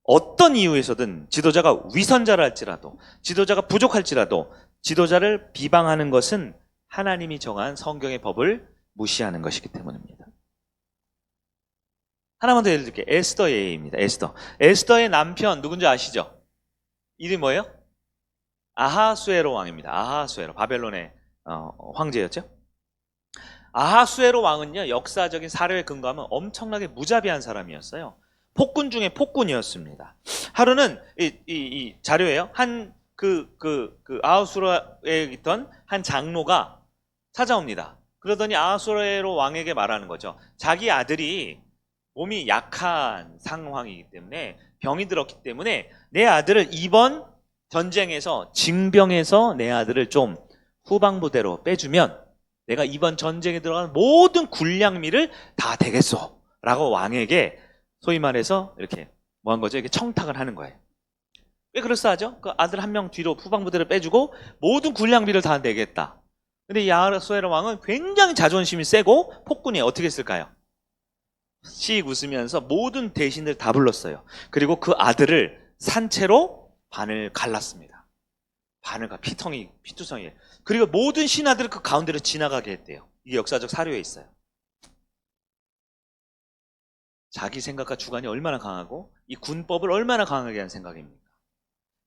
어떤 이유에서든 지도자가 위선자라 할지라도 지도자가 부족할지라도 지도자를 비방하는 것은 하나님이 정한 성경의 법을 무시하는 것이기 때문입니다. 하나만 더 예를 들게요. 에스더의 예입니다. 에스더의 남편 누군지 아시죠? 이름이 뭐예요? 아하수에로 왕입니다. 아하수에로 바벨론의 황제였죠. 아하수에로 왕은요 역사적인 사료에 근거하면 엄청나게 무자비한 사람이었어요. 폭군 중에 폭군이었습니다. 하루는 이 자료예요. 한 아하수에로에 있던 한 장로가 찾아옵니다. 그러더니 아하수에로 왕에게 말하는 거죠. 자기 아들이 몸이 약한 상황이기 때문에 병이 들었기 때문에 내 아들을 이번 전쟁에서 징병해서 내 아들을 좀 후방부대로 빼주면 내가 이번 전쟁에 들어가는 모든 군량미를 다 대겠소 라고 왕에게 소위 말해서 이렇게 뭐 한 거죠? 이렇게 청탁을 하는 거예요. 왜 그럴싸하죠? 그 아들 한 명 뒤로 후방부대를 빼주고 모든 군량미를 다 내겠다. 근데 이 아하수에로 왕은 굉장히 자존심이 세고 폭군이 어떻게 했을까요? 씩 웃으면서 모든 대신들 다 불렀어요. 그리고 그 아들을 산채로 반을 갈랐습니다. 반을 피투성이. 그리고 모든 신하들을 그 가운데로 지나가게 했대요. 이게 역사적 사료에 있어요. 자기 생각과 주관이 얼마나 강하고 이 군법을 얼마나 강하게 한 생각입니까?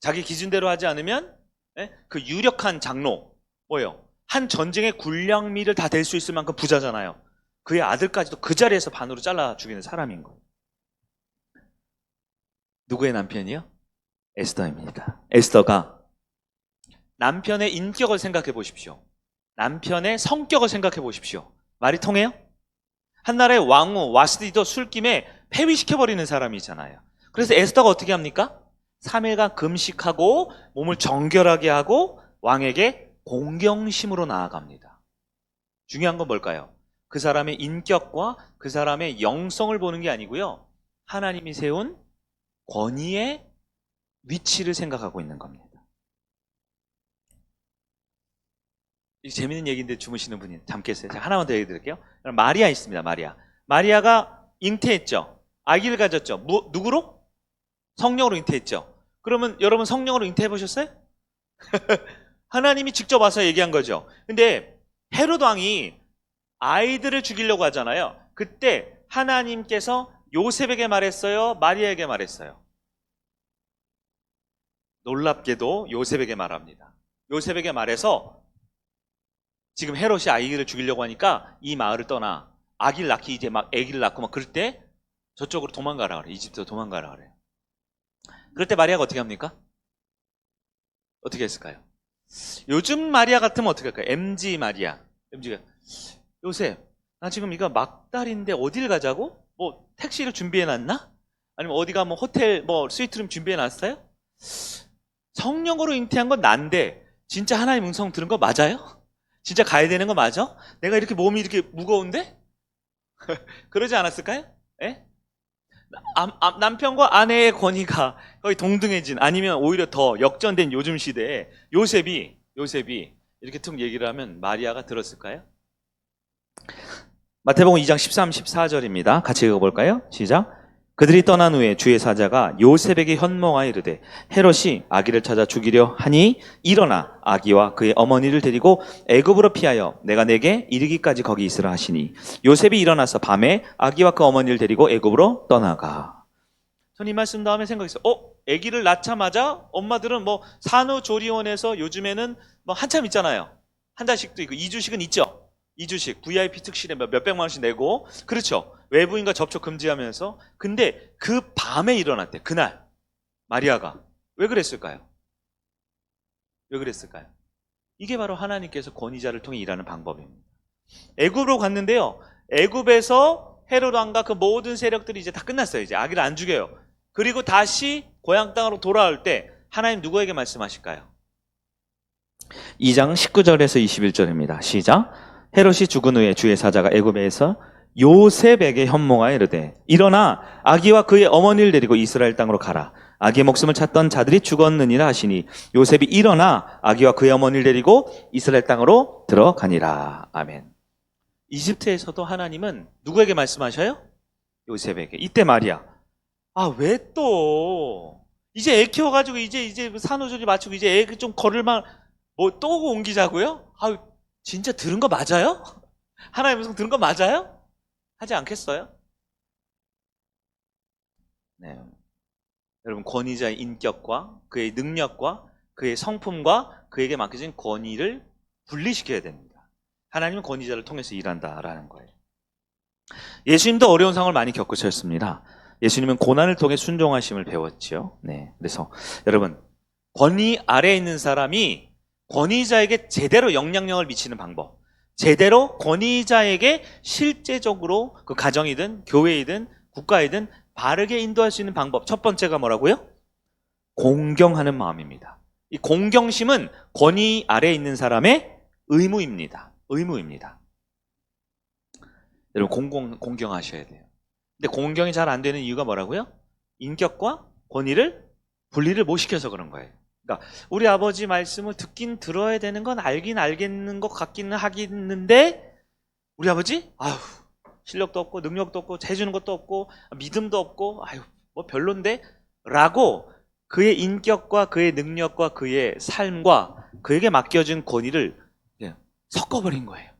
자기 기준대로 하지 않으면 그 유력한 장로 뭐예요? 한 전쟁의 군량미를 다 댈 수 있을 만큼 부자잖아요. 그의 아들까지도 그 자리에서 반으로 잘라 죽이는 사람인 거예요. 누구의 남편이요? 에스더입니다. 에스더가 남편의 인격을 생각해 보십시오. 남편의 성격을 생각해 보십시오. 말이 통해요? 한 나라의 왕후 와스디도 술김에 폐위시켜버리는 사람이잖아요. 그래서 에스더가 어떻게 합니까? 3일간 금식하고 몸을 정결하게 하고 왕에게 공경심으로 나아갑니다. 중요한 건 뭘까요? 그 사람의 인격과 그 사람의 영성을 보는 게 아니고요. 하나님이 세운 권위의 위치를 생각하고 있는 겁니다. 이 재밌는 얘기인데 주무시는 분이 잠 깼어요. 제가 하나만 더 얘기 드릴게요. 마리아 있습니다. 마리아가 잉태했죠. 아기를 가졌죠. 누구로? 성령으로 잉태했죠. 그러면 여러분 성령으로 잉태해 보셨어요? 하나님이 직접 와서 얘기한 거죠. 근데 헤롯 왕이 아이들을 죽이려고 하잖아요. 그때 하나님께서 요셉에게 말했어요? 마리아에게 말했어요? 놀랍게도 요셉에게 말합니다. 요셉에게 말해서 지금 헤롯이 아기를 죽이려고 하니까 이 마을을 떠나 아기를 낳기 이제 막 아기를 낳고 막 그럴 때 저쪽으로 도망가라 그래. 이집트로 도망가라 그래. 그럴 때 마리아가 어떻게 합니까? 어떻게 했을까요? 요즘 마리아 같으면 어떻게 할까요? MG 마리아. MG가 요셉, 나 지금 이거 막달인데 어딜 가자고? 뭐 택시를 준비해놨나? 아니면 어디가 뭐 호텔 뭐 스위트룸 준비해놨어요? 성령으로 잉태한 건 난데 진짜 하나님 음성 들은 거 맞아요? 진짜 가야 되는 거 맞아? 내가 이렇게 몸이 이렇게 무거운데? 그러지 않았을까요? 예? 남편과 아내의 권위가 거의 동등해진 아니면 오히려 더 역전된 요즘 시대에 요셉이 이렇게 툭 얘기를 하면 마리아가 들었을까요? 마태복음 2장 13, 14절입니다. 같이 읽어볼까요? 시작. 그들이 떠난 후에 주의 사자가 요셉에게 현몽하여 이르되 헤롯이 아기를 찾아 죽이려 하니 일어나 아기와 그의 어머니를 데리고 애굽으로 피하여 내가 내게 이르기까지 거기 있으라 하시니 요셉이 일어나서 밤에 아기와 그 어머니를 데리고 애굽으로 떠나가. 전 이 말씀 다음에 생각했어요. 아기를 낳자마자 엄마들은 뭐 산후조리원에서 요즘에는 뭐 한참 있잖아요. 한 달씩도 있고 2주씩은 있죠. 2주씩 VIP 특실에 몇백만 원씩 내고 그렇죠. 외부인과 접촉 금지하면서. 근데 그 밤에 일어났대. 그날 마리아가. 왜 그랬을까요? 이게 바로 하나님께서 권위자를 통해 일하는 방법입니다. 애굽으로 갔는데요. 애굽에서 헤롯 왕과 그 모든 세력들이 이제 다 끝났어요. 이제 아기를 안 죽여요. 그리고 다시 고향 땅으로 돌아올 때 하나님 누구에게 말씀하실까요? 2장 19절에서 21절입니다. 시작. 헤롯이 죽은 후에 주의 사자가 애굽에서 요셉에게 현몽하여 이르되 일어나 아기와 그의 어머니를 데리고 이스라엘 땅으로 가라. 아기의 목숨을 찾던 자들이 죽었느니라 하시니 요셉이 일어나 아기와 그의 어머니를 데리고 이스라엘 땅으로 들어가니라. 아멘. 이집트에서도 하나님은 누구에게 말씀하셔요? 요셉에게. 이때 마리아. 왜 또? 이제 애 키워가지고 이제 산후조리 마치고 이제 애 좀 걸을만 뭐 또 옮기자고요? 진짜 들은 거 맞아요? 하나님의 음성 들은 거 맞아요? 하지 않겠어요? 네. 여러분 권위자의 인격과 그의 능력과 그의 성품과 그에게 맡겨진 권위를 분리시켜야 됩니다. 하나님은 권위자를 통해서 일한다라는 거예요. 예수님도 어려운 상황을 많이 겪으셨습니다. 예수님은 고난을 통해 순종하심을 배웠지요. 네. 그래서 여러분 권위 아래에 있는 사람이 권위자에게 제대로 영향력을 미치는 방법, 제대로 권위자에게 실제적으로 그 가정이든 교회이든 국가이든 바르게 인도할 수 있는 방법 첫 번째가 뭐라고요? 공경하는 마음입니다. 이 공경심은 권위 아래에 있는 사람의 의무입니다. 의무입니다. 여러분 공경하셔야 돼요. 근데 공경이 잘 안 되는 이유가 뭐라고요? 인격과 권위를 분리를 못 시켜서 그런 거예요. 그러니까 우리 아버지 말씀을 듣긴 들어야 되는 건 알긴 알겠는 것 같기는 하겠는데 우리 아버지? 아휴 실력도 없고 능력도 없고 해주는 것도 없고 믿음도 없고 아휴 뭐 별론데? 라고 그의 인격과 그의 능력과 그의 삶과 그에게 맡겨진 권위를 그냥 섞어버린 거예요.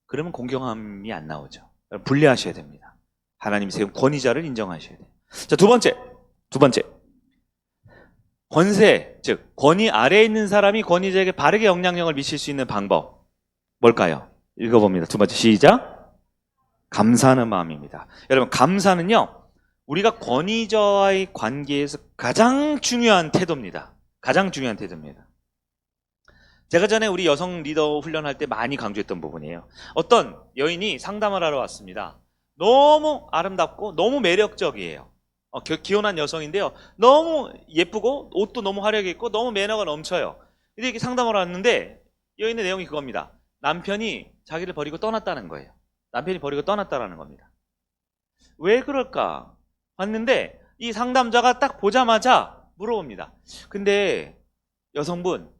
그러면 공경함이 안 나오죠. 분리하셔야 됩니다. 하나님이 세운 권위자를 인정하셔야 돼요. 자, 두 번째. 권세, 즉 권위 아래에 있는 사람이 권위자에게 바르게 영향력을 미칠 수 있는 방법 뭘까요? 읽어봅니다. 두 번째 시작. 감사하는 마음입니다. 여러분 감사는요 우리가 권위자와의 관계에서 가장 중요한 태도입니다. 가장 중요한 태도입니다. 제가 전에 우리 여성 리더 훈련할 때 많이 강조했던 부분이에요. 어떤 여인이 상담을 하러 왔습니다. 너무 아름답고 너무 매력적이에요. 기혼한 여성인데요. 너무 예쁘고 옷도 너무 화려하게 입고 너무 매너가 넘쳐요. 근데 이렇게 상담을 왔는데 여인의 내용이 그겁니다. 남편이 자기를 버리고 떠났다는 거예요. 남편이 버리고 떠났다라는 겁니다. 왜 그럴까? 봤는데 이 상담자가 딱 보자마자 물어봅니다. 근데 여성분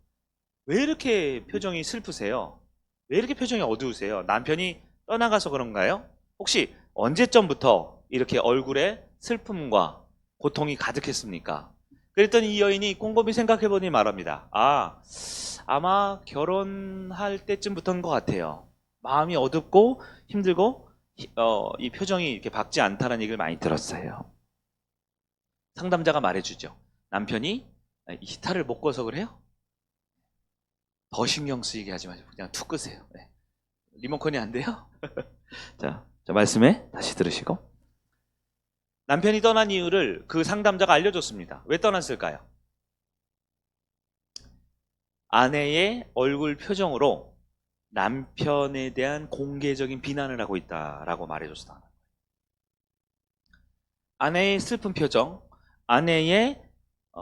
왜 이렇게 표정이 슬프세요? 왜 이렇게 표정이 어두우세요? 남편이 떠나가서 그런가요? 혹시 언제쯤부터 이렇게 얼굴에 슬픔과 고통이 가득했습니까? 그랬더니 이 여인이 곰곰이 생각해보니 말합니다. 아마 결혼할 때쯤부터인 것 같아요. 마음이 어둡고 힘들고 이 표정이 이렇게 밝지 않다는 얘기를 많이 들었어요. 상담자가 말해주죠. 남편이 히타를 못 꺼서 그래요? 더 신경 쓰이게 하지 마시고 그냥 툭 끄세요. 네. 리모컨이 안 돼요? 자, 말씀에 다시 들으시고 남편이 떠난 이유를 그 상담자가 알려줬습니다. 왜 떠났을까요? 아내의 얼굴 표정으로 남편에 대한 공개적인 비난을 하고 있다라고 말해줬다. 아내의 슬픈 표정, 아내의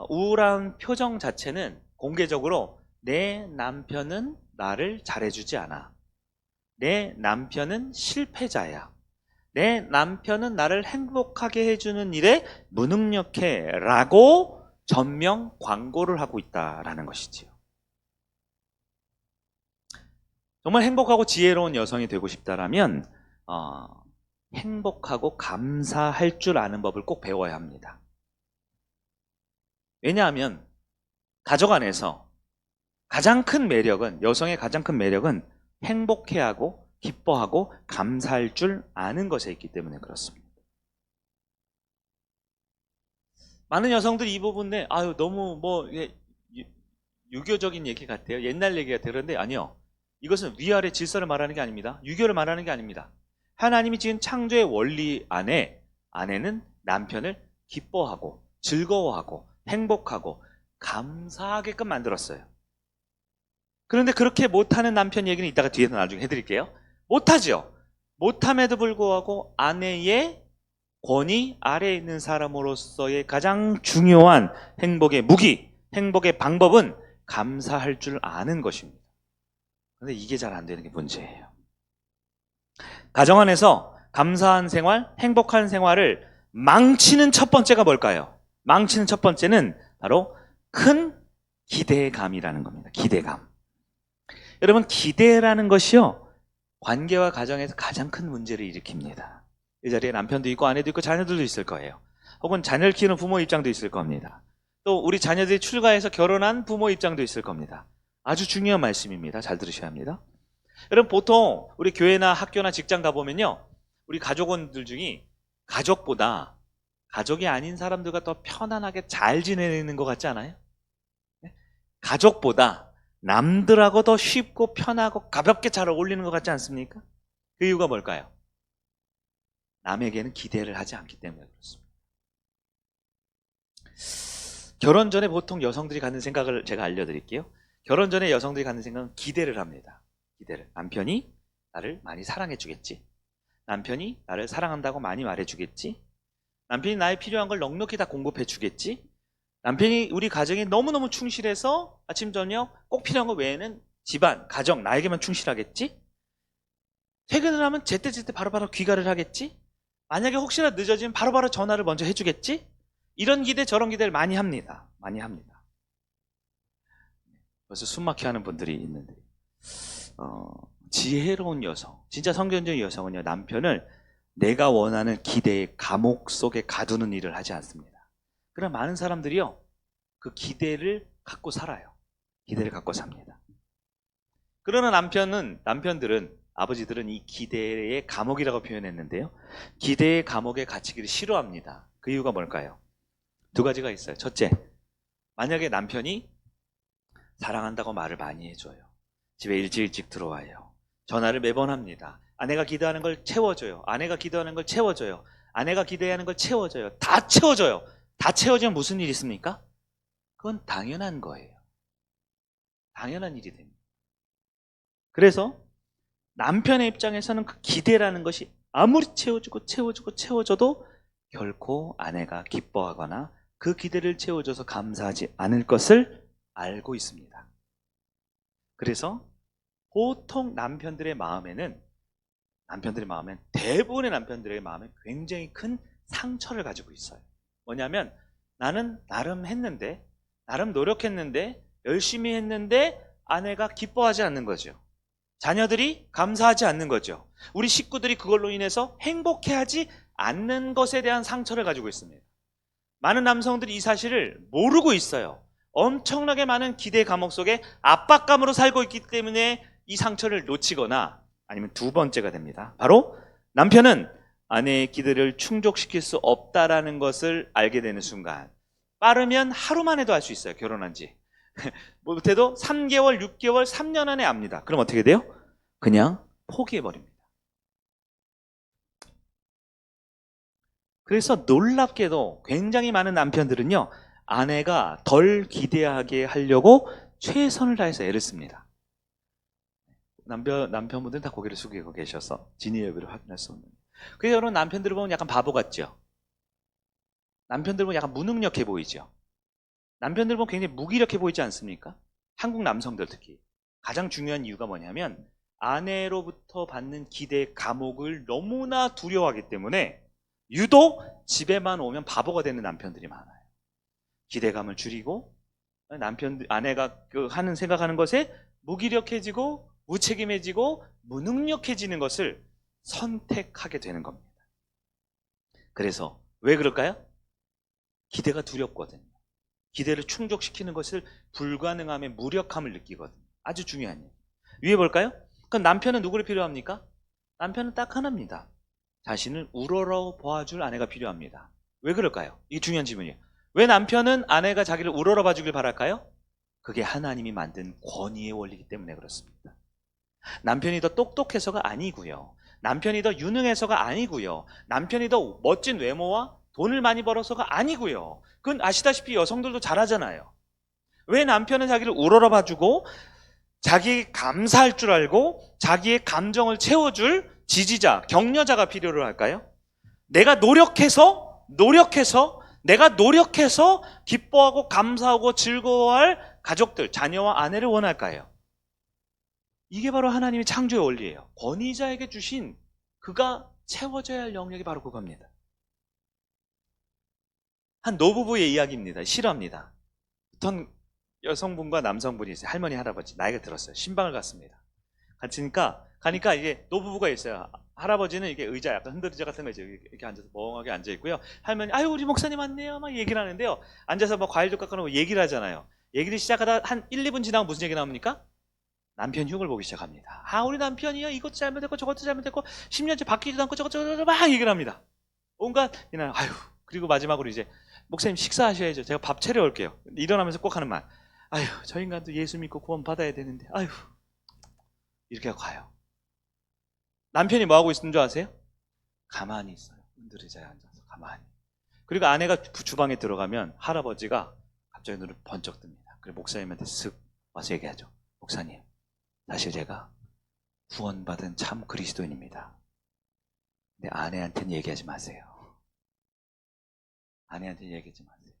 우울한 표정 자체는 공개적으로 내 남편은 나를 잘해주지 않아. 내 남편은 실패자야. 내 남편은 나를 행복하게 해주는 일에 무능력해 라고 전명 광고를 하고 있다라는 것이지요. 정말 행복하고 지혜로운 여성이 되고 싶다라면 행복하고 감사할 줄 아는 법을 꼭 배워야 합니다. 왜냐하면 가족 안에서 가장 큰 매력은 여성의 가장 큰 매력은 행복해하고 기뻐하고 감사할 줄 아는 것에 있기 때문에 그렇습니다. 많은 여성들이 이 부분에 너무 유교적인 얘기 같아요. 옛날 얘기 같아요. 그런데 아니요. 이것은 위아래 질서를 말하는 게 아닙니다. 유교를 말하는 게 아닙니다. 하나님이 지은 창조의 원리 안에 아내는 남편을 기뻐하고 즐거워하고 행복하고 감사하게끔 만들었어요. 그런데 그렇게 못하는 남편 얘기는 이따가 뒤에서 나중에 해드릴게요. 못하죠. 못함에도 불구하고 아내의 권위 아래에 있는 사람으로서의 가장 중요한 행복의 무기, 행복의 방법은 감사할 줄 아는 것입니다. 그런데 이게 잘 안 되는 게 문제예요. 가정 안에서 감사한 생활, 행복한 생활을 망치는 첫 번째가 뭘까요? 망치는 첫 번째는 바로 큰 기대감이라는 겁니다. 기대감. 여러분 기대라는 것이요. 관계와 가정에서 가장 큰 문제를 일으킵니다. 이 자리에 남편도 있고 아내도 있고 자녀들도 있을 거예요. 혹은 자녀를 키우는 부모 입장도 있을 겁니다. 또 우리 자녀들이 출가해서 결혼한 부모 입장도 있을 겁니다. 아주 중요한 말씀입니다. 잘 들으셔야 합니다. 여러분 보통 우리 교회나 학교나 직장 가보면요. 우리 가족원들 중에 가족보다 가족이 아닌 사람들과 더 편안하게 잘 지내는 것 같지 않아요? 가족보다 남들하고 더 쉽고 편하고 가볍게 잘 어울리는 것 같지 않습니까? 그 이유가 뭘까요? 남에게는 기대를 하지 않기 때문에 그렇습니다. 결혼 전에 보통 여성들이 갖는 생각을 제가 알려드릴게요. 결혼 전에 여성들이 갖는 생각은 기대를 합니다. 기대를. 남편이 나를 많이 사랑해 주겠지. 남편이 나를 사랑한다고 많이 말해 주겠지. 남편이 나의 필요한 걸 넉넉히 다 공급해 주겠지? 남편이 우리 가정에 너무너무 충실해서 아침 저녁 꼭 필요한 거 외에는 집안, 가정, 나에게만 충실하겠지? 퇴근을 하면 제때제때 바로바로 귀가를 하겠지? 만약에 혹시나 늦어지면 바로바로 전화를 먼저 해주겠지? 이런 기대 저런 기대를 많이 합니다. 많이 합니다. 벌써 숨막혀 하는 분들이 있는데 지혜로운 여성, 진짜 성경적인 여성은요, 남편을 내가 원하는 기대의 감옥 속에 가두는 일을 하지 않습니다. 그러나 많은 사람들이요, 그 기대를 갖고 살아요. 기대를 갖고 삽니다. 그러나 남편들은, 아버지들은 이 기대의 감옥이라고 표현했는데요, 기대의 감옥에 갇히기를 싫어합니다. 그 이유가 뭘까요? 두 가지가 있어요. 첫째, 만약에 남편이 사랑한다고 말을 많이 해줘요. 집에 일찍 들어와요. 전화를 매번 합니다. 아내가 기도하는 걸 채워줘요. 아내가 기도하는 걸 채워줘요. 아내가 기대하는 걸 채워줘요. 다 채워줘요. 다 채워주면 무슨 일이 있습니까? 그건 당연한 거예요. 당연한 일이 됩니다. 그래서 남편의 입장에서는 그 기대라는 것이 아무리 채워줘도 결코 아내가 기뻐하거나 그 기대를 채워줘서 감사하지 않을 것을 알고 있습니다. 그래서 보통 대부분의 남편들의 마음에 굉장히 큰 상처를 가지고 있어요. 뭐냐면 나는 나름 노력했는데, 열심히 했는데 아내가 기뻐하지 않는 거죠. 자녀들이 감사하지 않는 거죠. 우리 식구들이 그걸로 인해서 행복해하지 않는 것에 대한 상처를 가지고 있습니다. 많은 남성들이 이 사실을 모르고 있어요. 엄청나게 많은 기대 감옥 속에 압박감으로 살고 있기 때문에 이 상처를 놓치거나, 아니면 두 번째가 됩니다. 바로 남편은 아내의 기대를 충족시킬 수 없다라는 것을 알게 되는 순간, 빠르면 하루 만에도 알 수 있어요. 결혼한 지 못해도 3개월, 6개월, 3년 안에 압니다. 그럼 어떻게 돼요? 그냥 포기해버립니다. 그래서 놀랍게도 굉장히 많은 남편들은요, 아내가 덜 기대하게 하려고 최선을 다해서 애를 씁니다. 남편분들은 다 고개를 숙이고 계셔서 진위 여부를 확인할 수 없는. 그래서 여러분, 남편들을 보면 약간 바보 같죠? 남편들 보면 약간 무능력해 보이죠? 남편들 보면 굉장히 무기력해 보이지 않습니까? 한국 남성들 특히. 가장 중요한 이유가 뭐냐면 아내로부터 받는 기대 감옥을 너무나 두려워하기 때문에 유독 집에만 오면 바보가 되는 남편들이 많아요. 기대감을 줄이고 아내가 생각하는 것에 무기력해지고 무책임해지고 무능력해지는 것을 선택하게 되는 겁니다. 그래서 왜 그럴까요? 기대가 두렵거든요. 기대를 충족시키는 것을 불가능함의 무력함을 느끼거든요. 아주 중요한 일. 위에 볼까요? 그럼 남편은 누구를 필요합니까? 남편은 딱 하나입니다. 자신을 우러러 봐줄 아내가 필요합니다. 왜 그럴까요? 이게 중요한 질문이에요. 왜 남편은 아내가 자기를 우러러 봐주길 바랄까요? 그게 하나님이 만든 권위의 원리이기 때문에 그렇습니다. 남편이 더 똑똑해서가 아니고요. 남편이 더 유능해서가 아니고요. 남편이 더 멋진 외모와 돈을 많이 벌어서가 아니고요. 그건 아시다시피 여성들도 잘하잖아요. 왜 남편은 자기를 우러러 봐주고 자기 감사할 줄 알고 자기의 감정을 채워줄 지지자, 격려자가 필요로 할까요? 내가 노력해서 기뻐하고 감사하고 즐거워할 가족들, 자녀와 아내를 원할까요? 이게 바로 하나님의 창조의 원리예요. 권위자에게 주신 그가 채워져야 할 영역이 바로 그겁니다. 한 노부부의 이야기입니다. 실화입니다. 어떤 여성분과 남성분이 있어요. 할머니, 할아버지. 나이가 들었어요. 신방을 갔습니다. 가니까 이게 노부부가 있어요. 할아버지는 이게 의자, 약간 흔들의자 같은 거 이렇게 앉아서 멍하게 앉아 있고요. 할머니, 아유, 우리 목사님 왔네요. 막 얘기를 하는데요. 앉아서 뭐 과일도 깎아놓고 얘기를 하잖아요. 얘기를 시작하다 한 1, 2분 지나면 무슨 얘기 나옵니까? 남편 흉을 보기 시작합니다. 아, 우리 남편이요. 이것도 잘못했고 저것도 잘못했고 10년째 바뀌지도 않고 저것저것 막 얘기를 합니다. 온갖, 그냥, 아유. 그리고 마지막으로 이제, 목사님 식사하셔야죠. 제가 밥 차려올게요. 일어나면서 꼭 하는 말. 아유, 저 인간도 예수 믿고 구원 받아야 되는데, 아유. 이렇게 하고 가요. 남편이 뭐 하고 있는 줄 아세요? 가만히 있어요. 흔들의자에 앉아서 가만히. 그리고 아내가 주방에 들어가면 할아버지가 갑자기 눈을 번쩍 뜹니다. 그리고 목사님한테 쓱 와서 얘기하죠. 목사님, 사실 제가 구원받은 참 그리스도인입니다. 근데 아내한테는 얘기하지 마세요. 아내한테 얘기하지 마세요.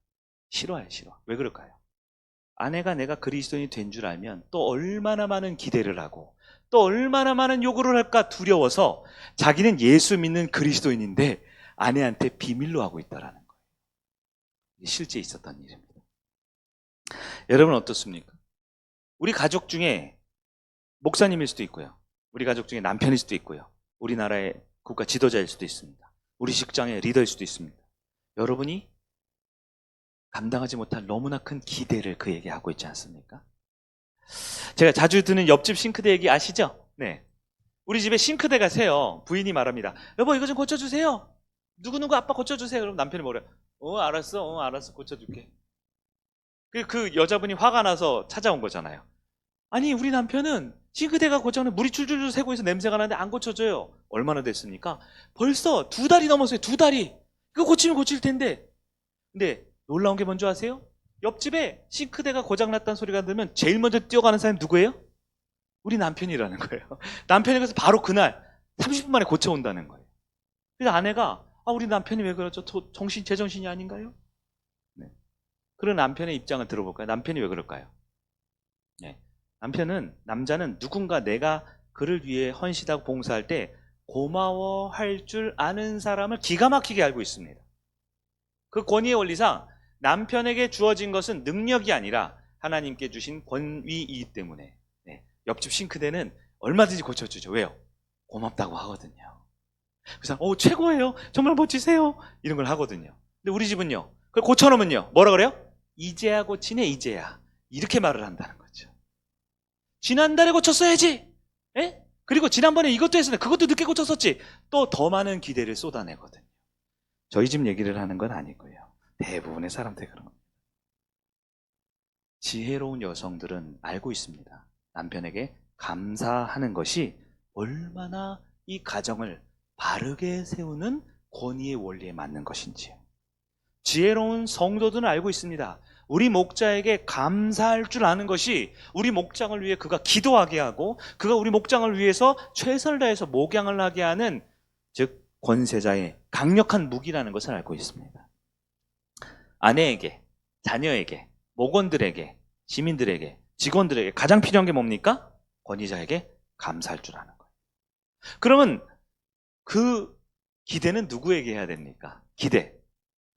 싫어요, 싫어. 왜 그럴까요? 아내가 내가 그리스도인이 된 줄 알면 또 얼마나 많은 기대를 하고 또 얼마나 많은 요구를 할까 두려워서 자기는 예수 믿는 그리스도인인데 아내한테 비밀로 하고 있다라는 거예요. 실제 있었던 일입니다. 여러분 어떻습니까? 우리 가족 중에 목사님일 수도 있고요. 우리 가족 중에 남편일 수도 있고요. 우리나라의 국가 지도자일 수도 있습니다. 우리 직장의 리더일 수도 있습니다. 여러분이 감당하지 못할 너무나 큰 기대를 그에게 하고 있지 않습니까? 제가 자주 듣는 옆집 싱크대 얘기 아시죠? 네. 우리 집에 싱크대가 새요. 부인이 말합니다. 여보 이거 좀 고쳐주세요. 누구누구 아빠 고쳐주세요. 그럼 남편이 뭐래요? 알았어 고쳐줄게. 그 여자분이 화가 나서 찾아온 거잖아요. 아니 우리 남편은 싱크대가 고장나 물이 줄줄줄 새고 있어 냄새가 나는데 안 고쳐줘요. 얼마나 됐습니까? 벌써 2달이 넘었어요. 2달이. 이거 고치면 고칠 텐데. 근데 놀라운 게 뭔지 아세요? 옆집에 싱크대가 고장났다는 소리가 들으면 제일 먼저 뛰어가는 사람이 누구예요? 우리 남편이라는 거예요. 남편이 그래서 바로 그날 30분 만에 고쳐온다는 거예요. 그래서 아내가 우리 남편이 왜 그러죠? 제정신이 아닌가요? 네. 그런 남편의 입장을 들어볼까요? 남편이 왜 그럴까요? 네. 남자는 누군가 내가 그를 위해 헌신하고 봉사할 때 고마워할 줄 아는 사람을 기가 막히게 알고 있습니다. 그 권위의 원리상 남편에게 주어진 것은 능력이 아니라 하나님께 주신 권위이기 때문에 옆집 싱크대는 얼마든지 고쳐주죠. 왜요? 고맙다고 하거든요. 그래서 최고예요. 정말 멋지세요. 이런 걸 하거든요. 근데 우리 집은요. 그걸 고쳐놓으면요. 뭐라 그래요? 이제야 고치네 이제야. 이렇게 말을 한다는 거죠. 지난달에 고쳤어야지. 에? 그리고 지난번에 이것도 했었는데 그것도 늦게 고쳤었지. 또 더 많은 기대를 쏟아내거든요. 저희 집 얘기를 하는 건 아니고요. 대부분의 사람들이 그런 겁니다. 지혜로운 여성들은 알고 있습니다. 남편에게 감사하는 것이 얼마나 이 가정을 바르게 세우는 권위의 원리에 맞는 것인지요. 지혜로운 성도들은 알고 있습니다. 우리 목자에게 감사할 줄 아는 것이 우리 목장을 위해 그가 기도하게 하고 그가 우리 목장을 위해서 최선을 다해서 목양을 하게 하는 즉 권세자의 강력한 무기라는 것을 알고 있습니다. 아내에게, 자녀에게, 목원들에게, 시민들에게, 직원들에게 가장 필요한 게 뭡니까? 권위자에게 감사할 줄 아는 거예요. 그러면 그 기대는 누구에게 해야 됩니까?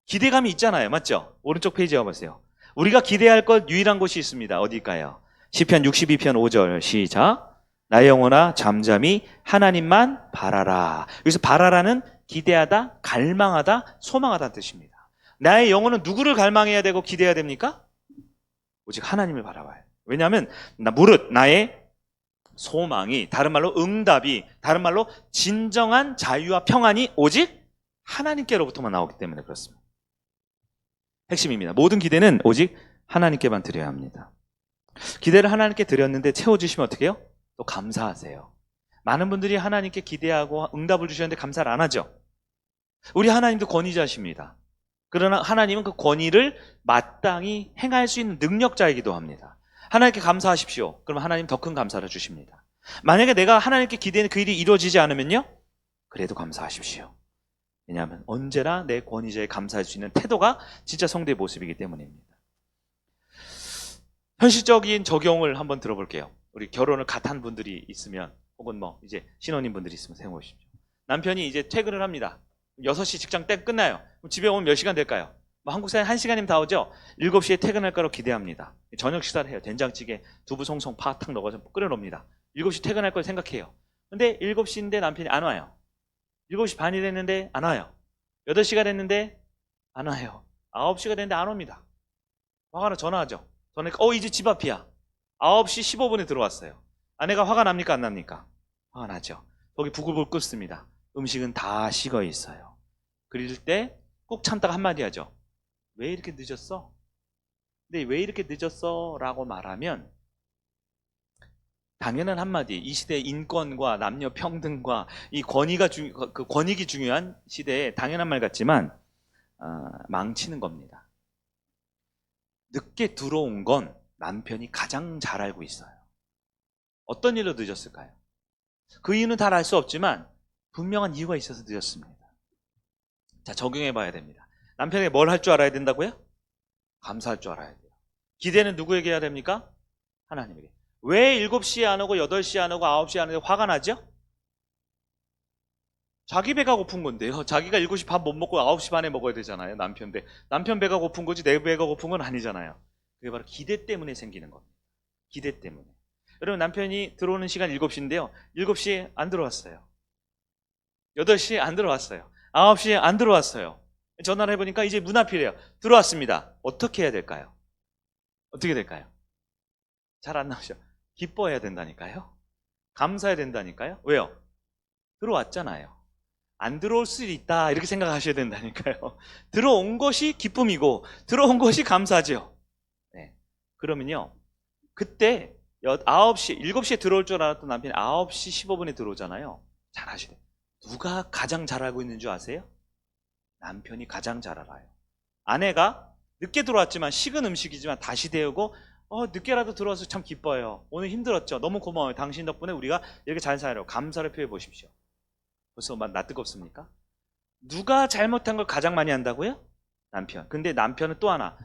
기대감이 있잖아요. 맞죠? 오른쪽 페이지에 와보세요. 우리가 기대할 것 유일한 곳이 있습니다. 어딜까요? 시편 62편 5절 시작. 나의 영혼아 잠잠히 하나님만 바라라. 여기서 바라라는 기대하다, 갈망하다, 소망하다는 뜻입니다. 나의 영혼은 누구를 갈망해야 되고 기대해야 됩니까? 오직 하나님을 바라봐요. 왜냐하면 무릇 나의 소망이 다른 말로 응답이 다른 말로 진정한 자유와 평안이 오직 하나님께로부터만 나오기 때문에 그렇습니다. 핵심입니다. 모든 기대는 오직 하나님께만 드려야 합니다. 기대를 하나님께 드렸는데 채워주시면 어떻게 해요? 또 감사하세요. 많은 분들이 하나님께 기대하고 응답을 주셨는데 감사를 안 하죠. 우리 하나님도 권위자십니다. 그러나 하나님은 그 권위를 마땅히 행할 수 있는 능력자이기도 합니다. 하나님께 감사하십시오. 그러면 하나님 더 큰 감사를 주십니다. 만약에 내가 하나님께 기대는 그 일이 이루어지지 않으면요? 그래도 감사하십시오. 왜냐하면 언제나 내 권위자에 감사할 수 있는 태도가 진짜 성도의 모습이기 때문입니다. 현실적인 적용을 한번 들어볼게요. 우리 결혼을 갓 한 분들이 있으면 혹은 이제 신혼인 분들이 있으면 생각해보십시오. 남편이 이제 퇴근을 합니다. 6시 직장 때 끝나요. 그럼 집에 오면 몇 시간 될까요? 한국 사람 1시간이면 다 오죠? 7시에 퇴근할 거라고 기대합니다. 저녁 식사를 해요. 된장찌개, 두부 송송 파탕 넣어서 끓여놓습니다. 7시 퇴근할 걸 생각해요. 근데 7시인데 남편이 안 와요. 7시 반이 됐는데 안 와요. 8시가 됐는데 안 와요. 9시가 됐는데 안 옵니다. 화가 나 전화하죠. 전화니까 이제 집 앞이야. 9시 15분에 들어왔어요. 아내가 화가 납니까 안 납니까? 화가 나죠. 거기 부글부글 끓습니다. 음식은 다 식어 있어요. 그럴 때 꼭 참다가 한마디 하죠. 왜 이렇게 늦었어? 근데 왜 이렇게 늦었어? 라고 말하면 당연한 한마디. 이 시대의 인권과 남녀 평등과 이 그 권익이 중요한 시대에 당연한 말 같지만 망치는 겁니다. 늦게 들어온 건 남편이 가장 잘 알고 있어요. 어떤 일로 늦었을까요? 그 이유는 다 알 수 없지만 분명한 이유가 있어서 늦었습니다. 자, 적용해 봐야 됩니다. 남편에게 뭘 할 줄 알아야 된다고요? 감사할 줄 알아야 돼요. 기대는 누구에게 해야 됩니까? 하나님에게. 왜 7시에 안 오고 8시에 안 오고 9시에 안 오고 화가 나죠? 자기 배가 고픈 건데요. 자기가 7시 밥 못 먹고 9시 반에 먹어야 되잖아요. 남편 배. 남편 배가 고픈 거지 내 배가 고픈 건 아니잖아요. 그게 바로 기대 때문에 생기는 겁니다. 기대 때문에. 여러분 남편이 들어오는 시간 7시인데요. 7시에 안 들어왔어요. 8시에 안 들어왔어요. 9시에 안 들어왔어요. 전화를 해보니까 이제 문 앞이래요. 들어왔습니다. 어떻게 해야 될까요? 어떻게 될까요? 잘 안 나오죠. 기뻐해야 된다니까요. 감사해야 된다니까요. 왜요? 들어왔잖아요. 안 들어올 수도 있다 이렇게 생각하셔야 된다니까요. 들어온 것이 기쁨이고 들어온 것이 감사죠. 네. 그러면요. 그때 9시, 7시에 들어올 줄 알았던 남편이 9시 15분에 들어오잖아요. 잘 아시죠? 누가 가장 잘 알고 있는 줄 아세요? 남편이 가장 잘 알아요. 아내가 늦게 들어왔지만 식은 음식이지만 다시 데우고 늦게라도 들어와서 참 기뻐요. 오늘 힘들었죠. 너무 고마워요. 당신 덕분에 우리가 이렇게 잘 살아요. 감사를 표해 보십시오. 벌써 막 낯뜨겁습니까? 누가 잘못한 걸 가장 많이 한다고요? 남편. 근데 남편은 또 하나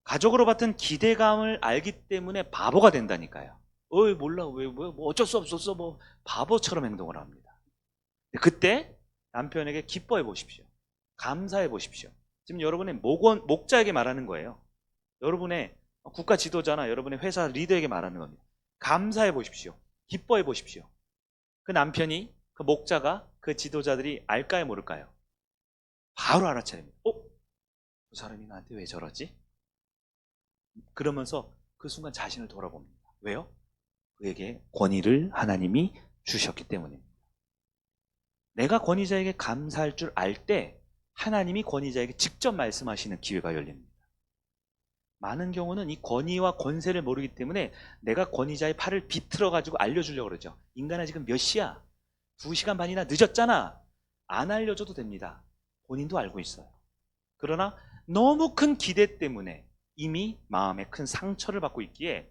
가족으로 받은 기대감을 알기 때문에 바보가 된다니까요. 몰라 뭐 어쩔 수 없었어 뭐 바보처럼 행동을 합니다. 그때 남편에게 기뻐해 보십시오. 감사해 보십시오. 지금 여러분의 목자에게 말하는 거예요. 여러분의 국가 지도자나 여러분의 회사 리더에게 말하는 겁니다. 감사해 보십시오. 기뻐해 보십시오. 그 남편이 그 목자가 그 지도자들이 알까요 모를까요? 바로 알아차립니다. 그 사람이 나한테 왜 저러지? 그러면서 그 순간 자신을 돌아봅니다. 왜요? 그에게 권위를 하나님이 주셨기 때문입니다. 내가 권위자에게 감사할 줄 알 때 하나님이 권위자에게 직접 말씀하시는 기회가 열립니다. 많은 경우는 이 권위와 권세를 모르기 때문에 내가 권위자의 팔을 비틀어가지고 알려주려고 그러죠. 인간아 지금 몇 시야? 2시간 반이나 늦었잖아. 안 알려줘도 됩니다. 본인도 알고 있어요. 그러나 너무 큰 기대 때문에 이미 마음에 큰 상처를 받고 있기에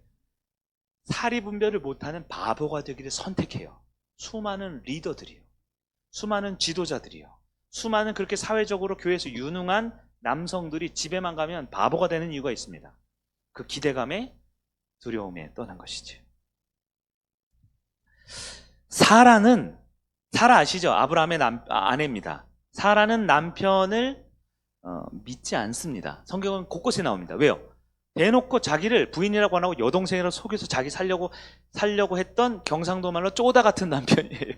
사리분별을 못하는 바보가 되기를 선택해요. 수많은 리더들이요. 수많은 지도자들이요. 수많은 그렇게 사회적으로 교회에서 유능한 남성들이 집에만 가면 바보가 되는 이유가 있습니다. 그 기대감에 두려움에 떠난 것이죠. 사라 아시죠? 아브라함의 아내입니다. 사라는 남편을 믿지 않습니다. 성경은 곳곳에 나옵니다. 왜요? 대놓고 자기를 부인이라고 안 하고 여동생이라고 속여서 자기 살려고 했던 경상도 말로 쪼다 같은 남편이에요.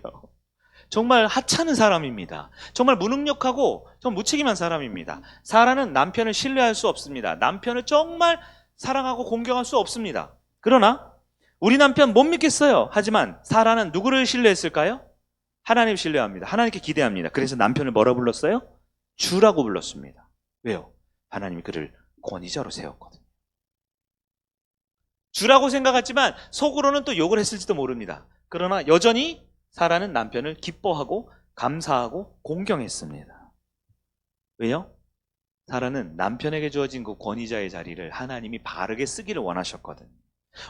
정말 하찮은 사람입니다. 정말 무능력하고 좀 무책임한 사람입니다. 사라는 남편을 신뢰할 수 없습니다. 남편을 정말 사랑하고 공경할 수 없습니다. 그러나 우리 남편 못 믿겠어요. 하지만 사라는 누구를 신뢰했을까요? 하나님을 신뢰합니다. 하나님께 기대합니다. 그래서 남편을 뭐라 불렀어요? 주라고 불렀습니다. 왜요? 하나님이 그를 권위자로 세웠거든요. 주라고 생각했지만 속으로는 또 욕을 했을지도 모릅니다. 그러나 여전히 사라는 남편을 기뻐하고 감사하고 공경했습니다. 왜요? 사라는 남편에게 주어진 그 권위자의 자리를 하나님이 바르게 쓰기를 원하셨거든요.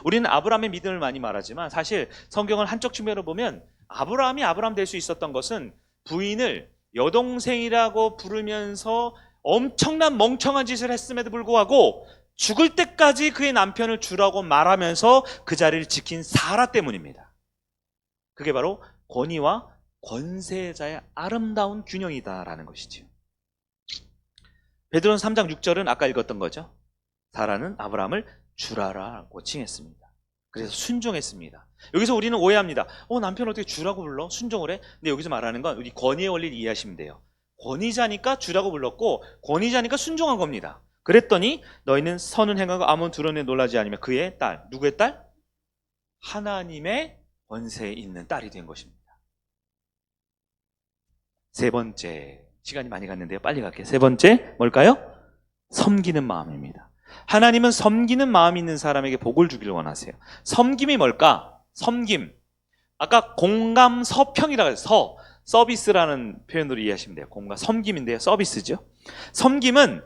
우리는 아브라함의 믿음을 많이 말하지만 사실 성경을 한쪽 측면으로 보면 아브라함이 아브라함 될 수 있었던 것은 부인을 여동생이라고 부르면서 엄청난 멍청한 짓을 했음에도 불구하고 죽을 때까지 그의 남편을 주라고 말하면서 그 자리를 지킨 사라 때문입니다. 그게 바로 권위와 권세자의 아름다운 균형이다라는 것이죠. 베드로는 3장 6절은 아까 읽었던 거죠. 사라는 아브라함을 주라라고 칭했습니다. 그래서 순종했습니다. 여기서 우리는 오해합니다. 남편 어떻게 주라고 불러? 순종을 해? 근데 여기서 말하는 건 우리 권위의 원리를 이해하시면 돼요. 권위자니까 주라고 불렀고 권위자니까 순종한 겁니다. 그랬더니 너희는 선은 행하고 아무런 두려움에 놀라지 않으며 그의 딸, 누구의 딸? 하나님의 권세에 있는 딸이 된 것입니다. 세 번째, 시간이 많이 갔는데요. 빨리 갈게요. 세 번째 뭘까요? 섬기는 마음입니다. 하나님은 섬기는 마음이 있는 사람에게 복을 주기를 원하세요. 섬김이 뭘까? 섬김. 아까 공감 서평이라고 해서 서비스라는 표현으로 이해하시면 돼요. 공감 섬김인데요. 서비스죠. 섬김은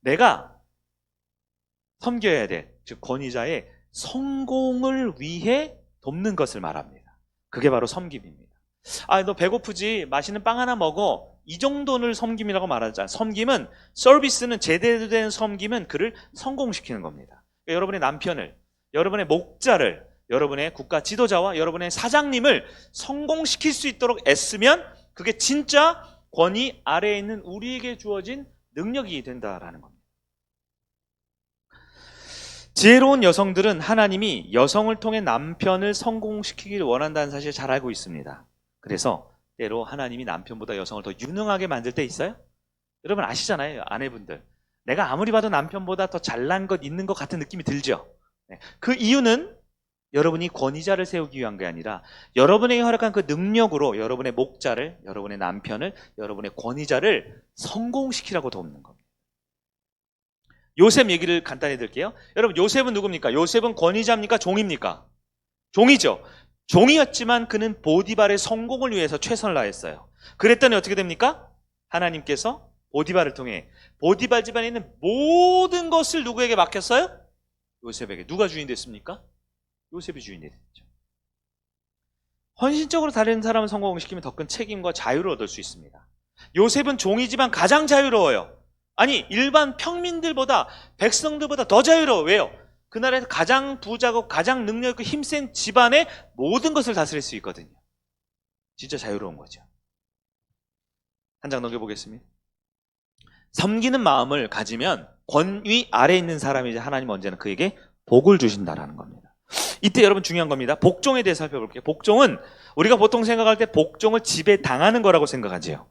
내가 섬겨야 돼. 즉 권위자의 성공을 위해 돕는 것을 말합니다. 그게 바로 섬김입니다. 너 배고프지? 맛있는 빵 하나 먹어. 이 정도를 섬김이라고 말하자. 섬김은, 서비스는, 제대로 된 섬김은 그를 성공시키는 겁니다. 그러니까 여러분의 남편을, 여러분의 목자를, 여러분의 국가 지도자와 여러분의 사장님을 성공시킬 수 있도록 애쓰면 그게 진짜 권위 아래에 있는 우리에게 주어진 능력이 된다라는 겁니다. 지혜로운 여성들은 하나님이 여성을 통해 남편을 성공시키기를 원한다는 사실을 잘 알고 있습니다. 그래서 때로 하나님이 남편보다 여성을 더 유능하게 만들 때 있어요? 여러분 아시잖아요, 아내분들. 내가 아무리 봐도 남편보다 더 잘난 것 있는 것 같은 느낌이 들죠. 그 이유는 여러분이 권위자를 세우기 위한 게 아니라 여러분에게 허락한 그 능력으로 여러분의 목자를, 여러분의 남편을, 여러분의 권위자를 성공시키라고 돕는 겁니다. 요셉 얘기를 간단히 드릴게요. 여러분, 요셉은 누굽니까? 요셉은 권위자입니까? 종입니까? 종이죠. 종이었지만 그는 보디발의 성공을 위해서 최선을 다했어요. 그랬더니 어떻게 됩니까? 하나님께서 보디발을 통해 보디발 집안에 있는 모든 것을 누구에게 맡겼어요? 요셉에게. 누가 주인 됐습니까? 요셉이 주인이 됐죠. 헌신적으로 다른 사람을 성공시키면 더 큰 책임과 자유를 얻을 수 있습니다. 요셉은 종이지만 가장 자유로워요. 아니, 일반 평민들보다, 백성들보다 더 자유로워요. 왜요? 그 나라에서 가장 부자고 가장 능력 있고 힘센 집안의 모든 것을 다스릴 수 있거든요. 진짜 자유로운 거죠. 한 장 넘겨보겠습니다. 섬기는 마음을 가지면 권위 아래에 있는 사람이 이제 하나님 언제나 그에게 복을 주신다라는 겁니다. 이때 여러분 중요한 겁니다. 복종에 대해서 살펴볼게요. 복종은 우리가 보통 생각할 때 복종을 지배당하는 거라고 생각하지요.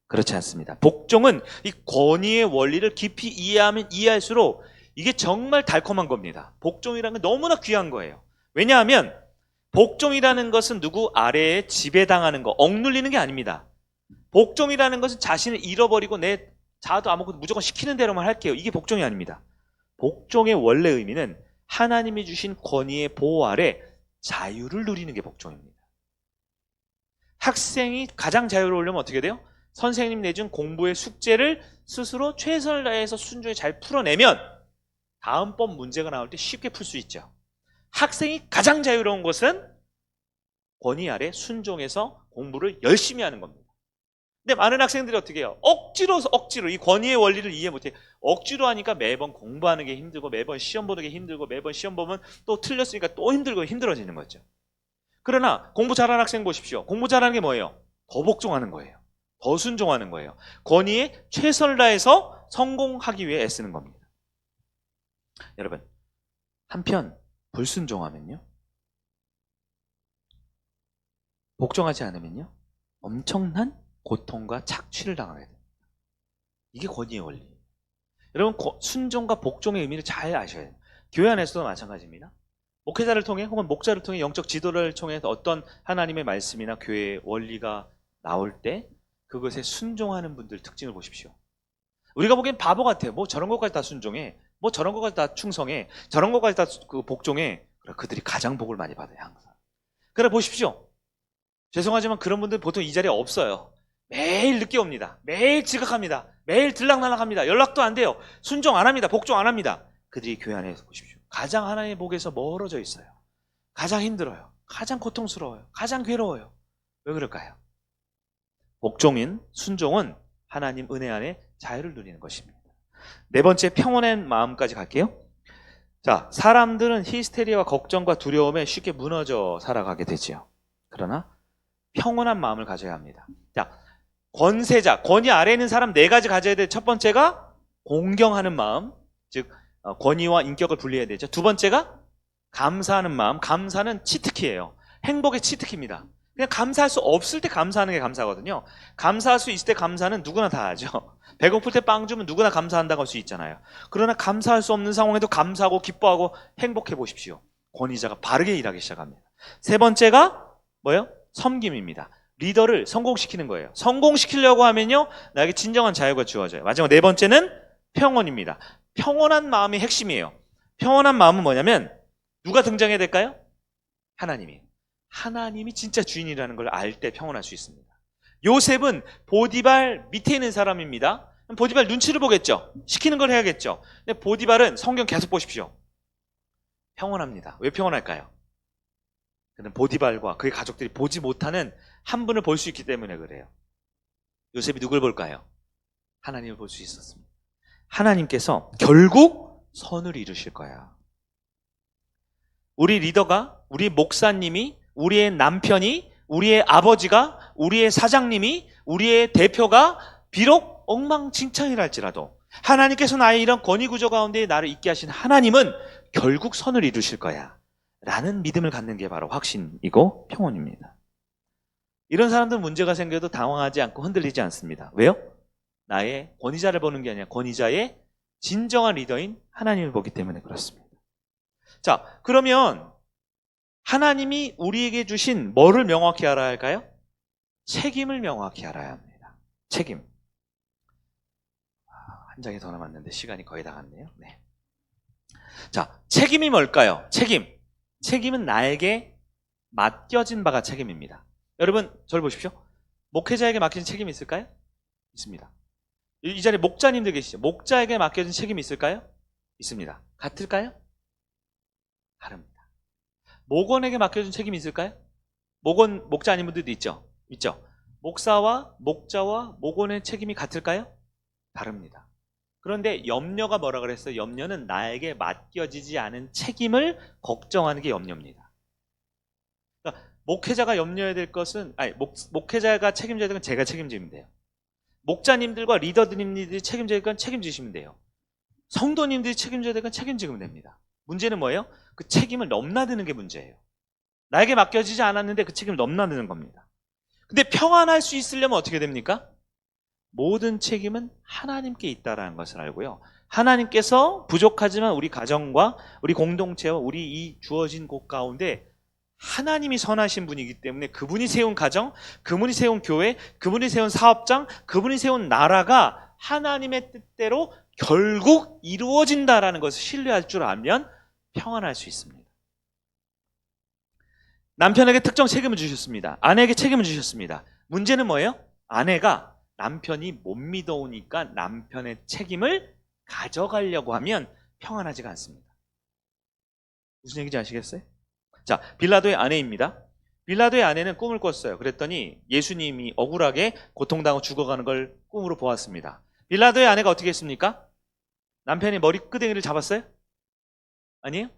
그렇지 않습니다. 복종은 이 권위의 원리를 깊이 이해하면 이해할수록 이게 정말 달콤한 겁니다. 복종이라는 건 너무나 귀한 거예요. 왜냐하면 복종이라는 것은 누구 아래에 지배당하는 거, 억눌리는 게 아닙니다. 복종이라는 것은 자신을 잃어버리고 내 자아도 아무것도 무조건 시키는 대로만 할게요. 이게 복종이 아닙니다. 복종의 원래 의미는 하나님이 주신 권위의 보호 아래 자유를 누리는 게 복종입니다. 학생이 가장 자유로우려면 어떻게 돼요? 선생님 내준 공부의 숙제를 스스로 최선을 다해서 순조롭게 잘 풀어내면 다음번 문제가 나올 때 쉽게 풀 수 있죠. 학생이 가장 자유로운 것은 권위 아래 순종해서 공부를 열심히 하는 겁니다. 근데 많은 학생들이 어떻게 해요? 억지로 이 권위의 원리를 이해 못해. 억지로 하니까 매번 공부하는 게 힘들고 매번 시험 보는 게 힘들고 매번 시험 보면 또 틀렸으니까 또 힘들고 힘들어지는 거죠. 그러나 공부 잘하는 학생 보십시오. 공부 잘하는 게 뭐예요? 더 복종하는 거예요. 더 순종하는 거예요. 권위에 최선을 다해서 성공하기 위해 애쓰는 겁니다. 여러분, 한편 불순종하면요, 복종하지 않으면요, 엄청난 고통과 착취를 당하게 됩니다. 이게 권위의 원리예요. 여러분, 순종과 복종의 의미를 잘 아셔야 돼요. 교회 안에서도 마찬가지입니다. 목회자를 통해 혹은 목자를 통해 영적 지도를 통해서 어떤 하나님의 말씀이나 교회의 원리가 나올 때 그것에 순종하는 분들 특징을 보십시오. 우리가 보기엔 바보 같아요. 뭐 저런 것까지 다 순종해, 뭐 저런 것까지 다 충성해, 저런 것까지 다 복종해. 그들이 가장 복을 많이 받아요, 항상. 그래 보십시오. 죄송하지만 그런 분들 보통 이 자리에 없어요. 매일 늦게 옵니다. 매일 지각합니다. 매일 들락날락합니다. 연락도 안 돼요. 순종 안 합니다. 복종 안 합니다. 그들이 교회 안에서 보십시오. 가장 하나님의 복에서 멀어져 있어요. 가장 힘들어요. 가장 고통스러워요. 가장 괴로워요. 왜 그럴까요? 복종인 순종은 하나님 은혜 안에 자유를 누리는 것입니다. 네 번째, 평온의 마음까지 갈게요. 자, 사람들은 히스테리아와 걱정과 두려움에 쉽게 무너져 살아가게 되지요. 그러나 평온한 마음을 가져야 합니다. 자, 권세자, 권위 아래에 있는 사람 네 가지 가져야 될 첫 번째가 공경하는 마음, 즉 권위와 인격을 분리해야 되죠. 두 번째가 감사하는 마음. 감사는 치트키예요. 행복의 치트키입니다. 그냥 감사할 수 없을 때 감사하는 게 감사거든요. 감사할 수 있을 때 감사는 누구나 다 하죠. 배고플 때 빵 주면 누구나 감사한다고 할 수 있잖아요. 그러나 감사할 수 없는 상황에도 감사하고 기뻐하고 행복해 보십시오. 권위자가 바르게 일하기 시작합니다. 세 번째가 뭐예요? 섬김입니다. 리더를 성공시키는 거예요. 성공시키려고 하면요, 나에게 진정한 자유가 주어져요. 마지막 네 번째는 평온입니다. 평온한 마음이 핵심이에요. 평온한 마음은 뭐냐면 누가 등장해야 될까요? 하나님이. 하나님이 진짜 주인이라는 걸 알 때 평온할 수 있습니다. 요셉은 보디발 밑에 있는 사람입니다. 보디발 눈치를 보겠죠. 시키는 걸 해야겠죠. 근데 보디발은 성경 계속 보십시오. 평온합니다. 왜 평온할까요? 그는 보디발과 그의 가족들이 보지 못하는 한 분을 볼 수 있기 때문에 그래요. 요셉이 누굴 볼까요? 하나님을 볼 수 있었습니다. 하나님께서 결국 선을 이루실 거야. 우리 리더가, 우리 목사님이, 우리의 남편이, 우리의 아버지가, 우리의 사장님이, 우리의 대표가 비록 엉망진창이랄지라도 하나님께서 나의 이런 권위구조 가운데 나를 있게 하신 하나님은 결국 선을 이루실 거야 라는 믿음을 갖는 게 바로 확신이고 평온입니다. 이런 사람들은 문제가 생겨도 당황하지 않고 흔들리지 않습니다. 왜요? 나의 권위자를 보는 게 아니라 권위자의 진정한 리더인 하나님을 보기 때문에 그렇습니다. 자, 그러면 하나님이 우리에게 주신 뭐를 명확히 알아야 할까요? 책임을 명확히 알아야 합니다. 책임. 한 장이 더 남았는데 시간이 거의 다 갔네요. 네. 자, 책임이 뭘까요? 책임. 책임은 나에게 맡겨진 바가 책임입니다. 여러분, 저를 보십시오. 목회자에게 맡겨진 책임이 있을까요? 있습니다. 이 자리에 목자님들 계시죠? 목자에게 맡겨진 책임이 있을까요? 있습니다. 같을까요? 다릅니다. 목원에게 맡겨진 책임이 있을까요? 목자 아닌 분들도 있죠? 있죠? 목사와 목자와 목원의 책임이 같을까요? 다릅니다. 그런데 염려가 뭐라 그랬어요? 염려는 나에게 맡겨지지 않은 책임을 걱정하는 게 염려입니다. 그러니까 목회자가 염려해야 될 것은, 목회자가 책임져야 될 건 제가 책임지면 돼요. 목자님들과 리더님들이 책임져야 될 건 책임지시면 돼요. 성도님들이 책임져야 될 건 책임지면 됩니다. 문제는 뭐예요? 그 책임을 넘나드는 게 문제예요. 나에게 맡겨지지 않았는데 그 책임을 넘나드는 겁니다. 근데 평안할 수 있으려면 어떻게 됩니까? 모든 책임은 하나님께 있다는 것을 알고요. 하나님께서 부족하지만 우리 가정과 우리 공동체와 우리 이 주어진 곳 가운데 하나님이 선하신 분이기 때문에 그분이 세운 가정, 그분이 세운 교회, 그분이 세운 사업장, 그분이 세운 나라가 하나님의 뜻대로 결국 이루어진다라는 것을 신뢰할 줄 알면 평안할 수 있습니다. 남편에게 특정 책임을 주셨습니다. 아내에게 책임을 주셨습니다. 문제는 뭐예요? 아내가 남편이 못 믿어오니까 남편의 책임을 가져가려고 하면 평안하지가 않습니다. 무슨 얘기인지 아시겠어요? 자, 빌라도의 아내입니다. 빌라도의 아내는 꿈을 꿨어요. 그랬더니 예수님이 억울하게 고통당하고 죽어가는 걸 꿈으로 보았습니다. 빌라도의 아내가 어떻게 했습니까? 남편이 머리끄댕이를 잡았어요? 아니에요?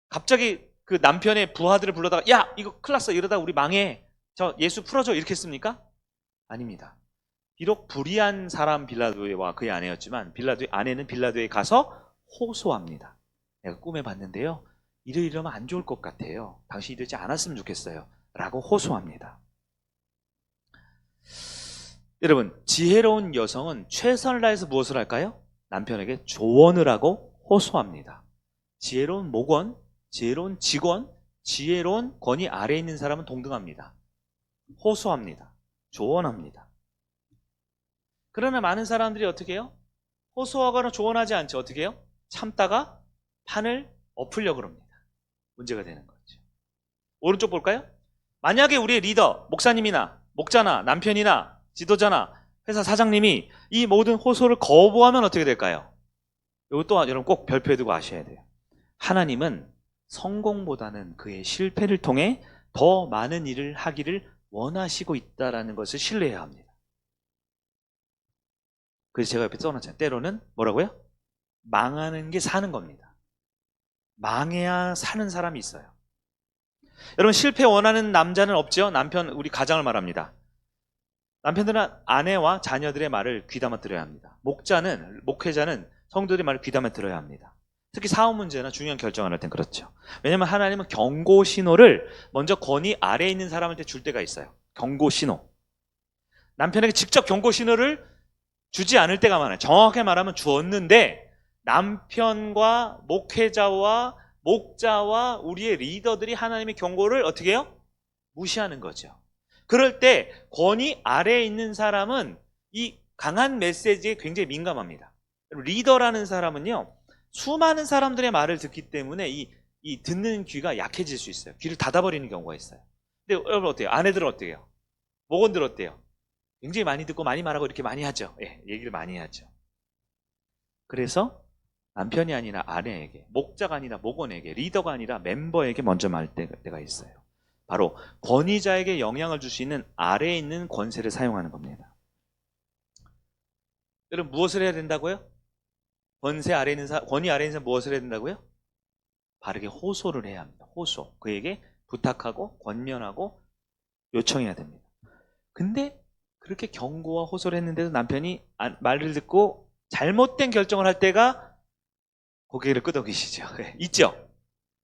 갑자기 그 남편의 부하들을 불러다가 야 이거 큰일 났어 이러다 우리 망해 저 예수 풀어줘 이렇게 했습니까? 아닙니다. 비록 불의한 사람 빌라도와 그의 아내였지만 빌라도의 아내는 빌라도에 가서 호소합니다. 내가 꿈에 봤는데요 이러면 안 좋을 것 같아요. 당신이 이러지 않았으면 좋겠어요 라고 호소합니다. 여러분, 지혜로운 여성은 최선을 다해서 무엇을 할까요? 남편에게 조언을 하고 호소합니다. 지혜로운 목원, 지혜로운 직원, 지혜로운 권위 아래에 있는 사람은 동등합니다. 호소합니다. 조언합니다. 그러나 많은 사람들이 어떻게 해요? 호소하거나 조언하지 않죠. 어떻게 해요? 참다가 판을 엎으려고 합니다. 문제가 되는 거죠. 오른쪽 볼까요? 만약에 우리의 리더, 목사님이나 목자나 남편이나 지도자나 회사 사장님이 이 모든 호소를 거부하면 어떻게 될까요? 이것도 여러분 꼭 별표에 두고 아셔야 돼요. 하나님은 성공보다는 그의 실패를 통해 더 많은 일을 하기를 원하시고 있다는 것을 신뢰해야 합니다. 그래서 제가 옆에 써놨잖아요. 때로는 뭐라고요? 망하는 게 사는 겁니다. 망해야 사는 사람이 있어요. 여러분 실패 원하는 남자는 없죠? 남편, 우리 가장을 말합니다. 남편들은 아내와 자녀들의 말을 귀담아 들어야 합니다. 목회자는 성도들의 말을 귀담아 들어야 합니다. 특히 사업 문제나 중요한 결정을 할 땐 그렇죠. 왜냐하면 하나님은 경고 신호를 먼저 권위 아래에 있는 사람한테 줄 때가 있어요. 경고 신호. 남편에게 직접 경고 신호를 주지 않을 때가 많아요. 정확하게 말하면 주었는데 남편과 목회자와 목자와 우리의 리더들이 하나님의 경고를 어떻게 해요? 무시하는 거죠. 그럴 때 권위 아래에 있는 사람은 이 강한 메시지에 굉장히 민감합니다. 리더라는 사람은요, 수많은 사람들의 말을 듣기 때문에 이 듣는 귀가 약해질 수 있어요. 귀를 닫아버리는 경우가 있어요. 근데 여러분 어때요? 아내들은 어때요? 목원들 어때요? 굉장히 많이 듣고 많이 말하고 이렇게 많이 하죠. 예, 얘기를 많이 하죠. 그래서 남편이 아니라 아내에게, 목자가 아니라 목원에게, 리더가 아니라 멤버에게 먼저 말 때가 있어요. 바로 권위자에게 영향을 줄 수 있는 아래에 있는 권세를 사용하는 겁니다. 여러분 무엇을 해야 된다고요? 권위 아래 있는 사람 무엇을 해야 된다고요? 바르게 호소를 해야 합니다. 호소. 그에게 부탁하고 권면하고 요청해야 됩니다. 근데 그렇게 경고와 호소를 했는데도 남편이 말을 듣고 잘못된 결정을 할 때가 고개를 끄덕이시죠. 네, 있죠?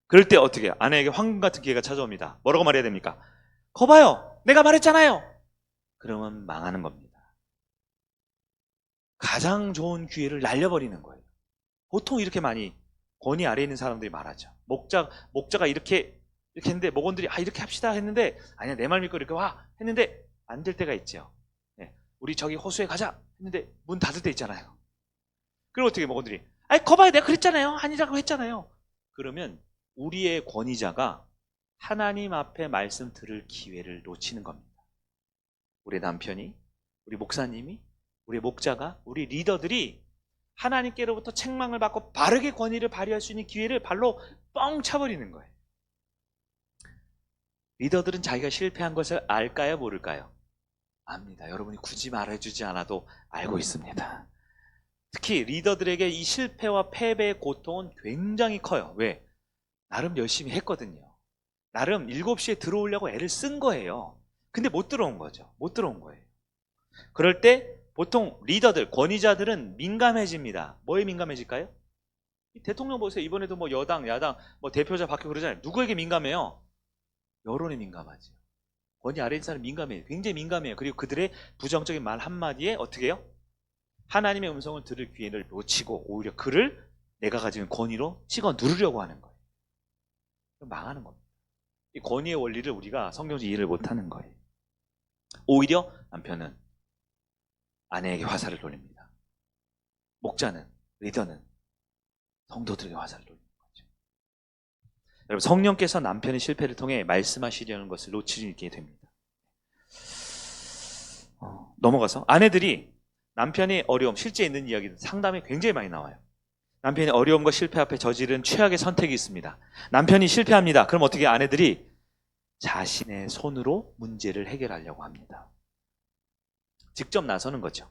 그럴 때 어떻게 해요? 아내에게 황금 같은 기회가 찾아옵니다. 뭐라고 말해야 됩니까? 거봐요. 내가 말했잖아요. 그러면 망하는 겁니다. 가장 좋은 기회를 날려버리는 거예요. 보통 이렇게 많이 권위 아래에 있는 사람들이 말하죠. 목자가 이렇게 했는데 목원들이 이렇게 합시다 했는데 아니야 내 말 믿고 이렇게 와 했는데 안 될 때가 있죠. 네, 우리 저기 호수에 가자 했는데 문 닫을 때 있잖아요. 그럼 어떻게 목원들이 거봐요 내가 그랬잖아요. 아니라고 했잖아요. 그러면 우리의 권위자가 하나님 앞에 말씀 들을 기회를 놓치는 겁니다. 우리 남편이, 우리 목사님이, 우리 목자가, 우리 리더들이 하나님께로부터 책망을 받고 바르게 권위를 발휘할 수 있는 기회를 발로 뻥 차버리는 거예요. 리더들은 자기가 실패한 것을 알까요? 모를까요? 압니다. 여러분이 굳이 말해주지 않아도 알고 있습니다. 특히 리더들에게 이 실패와 패배의 고통은 굉장히 커요. 왜? 나름 열심히 했거든요. 나름 7시에 들어오려고 애를 쓴 거예요. 근데 못 들어온 거죠. 못 들어온 거예요. 그럴 때 보통 리더들, 권위자들은 민감해집니다. 뭐에 민감해질까요? 대통령 보세요. 이번에도 뭐 여당, 야당, 뭐 대표자 바뀌고 그러잖아요. 누구에게 민감해요? 여론에 민감하죠. 권위 아래 있는 사람이 민감해요. 굉장히 민감해요. 그리고 그들의 부정적인 말 한마디에 어떻게 해요? 하나님의 음성을 들을 기회를 놓치고 오히려 그를 내가 가진 권위로 찍어 누르려고 하는 거예요. 망하는 겁니다. 이 권위의 원리를 우리가 성경에서 이해를 못하는 거예요. 오히려 남편은 아내에게 화살을 돌립니다. 목자는, 리더는 성도들에게 화살을 돌리는 거죠. 여러분, 성령께서 남편의 실패를 통해 말씀하시려는 것을 놓치게 됩니다. 넘어가서 아내들이 남편의 어려움, 실제 있는 이야기는 상담에 굉장히 많이 나와요. 남편의 어려움과 실패 앞에 저지른 최악의 선택이 있습니다. 남편이 실패합니다. 그럼 어떻게 아내들이 자신의 손으로 문제를 해결하려고 합니다. 직접 나서는 거죠.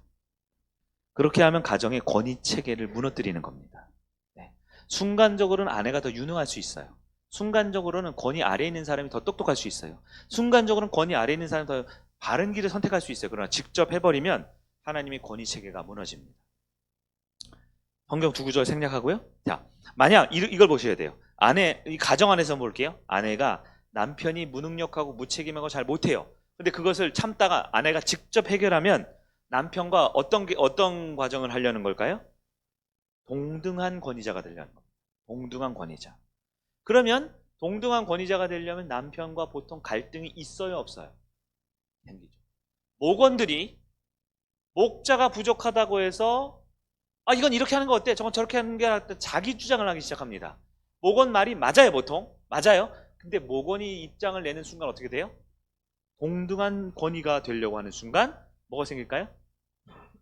그렇게 하면 가정의 권위 체계를 무너뜨리는 겁니다. 네. 순간적으로는 아내가 더 유능할 수 있어요. 순간적으로는 권위 아래에 있는 사람이 더 똑똑할 수 있어요. 순간적으로는 권위 아래에 있는 사람이 더 바른 길을 선택할 수 있어요. 그러나 직접 해버리면 하나님의 권위 체계가 무너집니다. 성경 두 구절 생략하고요. 자, 만약 이걸 보셔야 돼요. 이 가정 안에서 볼게요. 아내가 남편이 무능력하고 무책임하고 잘 못해요. 근데 그것을 참다가 아내가 직접 해결하면 남편과 어떤 과정을 하려는 걸까요? 동등한 권위자가 되려는 겁니다. 동등한 권위자. 그러면 동등한 권위자가 되려면 남편과 보통 갈등이 있어요, 없어요? 생기죠. 목원들이 목자가 부족하다고 해서 이건 이렇게 하는 거 어때? 저건 저렇게 하는 게 아니라 자기 주장을 하기 시작합니다. 목원 말이 맞아요, 보통. 맞아요. 근데 목원이 입장을 내는 순간 어떻게 돼요? 동등한 권위가 되려고 하는 순간 뭐가 생길까요?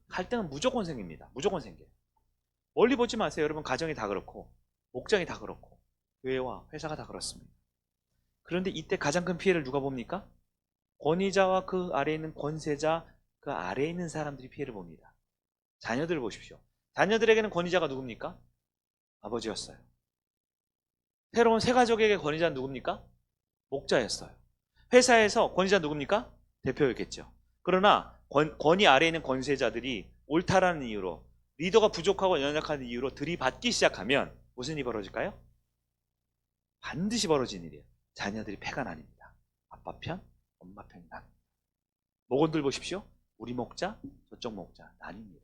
갈등은 무조건 생깁니다. 무조건 생겨요. 멀리 보지 마세요. 여러분 가정이 다 그렇고 목장이 다 그렇고 교회와 회사가 다 그렇습니다. 그런데 이때 가장 큰 피해를 누가 봅니까? 권위자와 그 아래에 있는 권세자, 그 아래에 있는 사람들이 피해를 봅니다. 자녀들을 보십시오. 자녀들에게는 권위자가 누굽니까? 아버지였어요. 새로운 새 가족에게 권위자는 누굽니까? 목자였어요. 회사에서 권위자 누굽니까? 대표였겠죠. 그러나 권위 아래에 있는 권세자들이 옳다라는 이유로 리더가 부족하고 연약한 이유로 들이받기 시작하면 무슨 일이 벌어질까요? 반드시 벌어진 일이에요. 자녀들이 패가 나뉩니다. 아빠 편, 엄마 편이 나뉩니다. 목원들 보십시오. 우리 목자, 저쪽 목자 나뉩니다.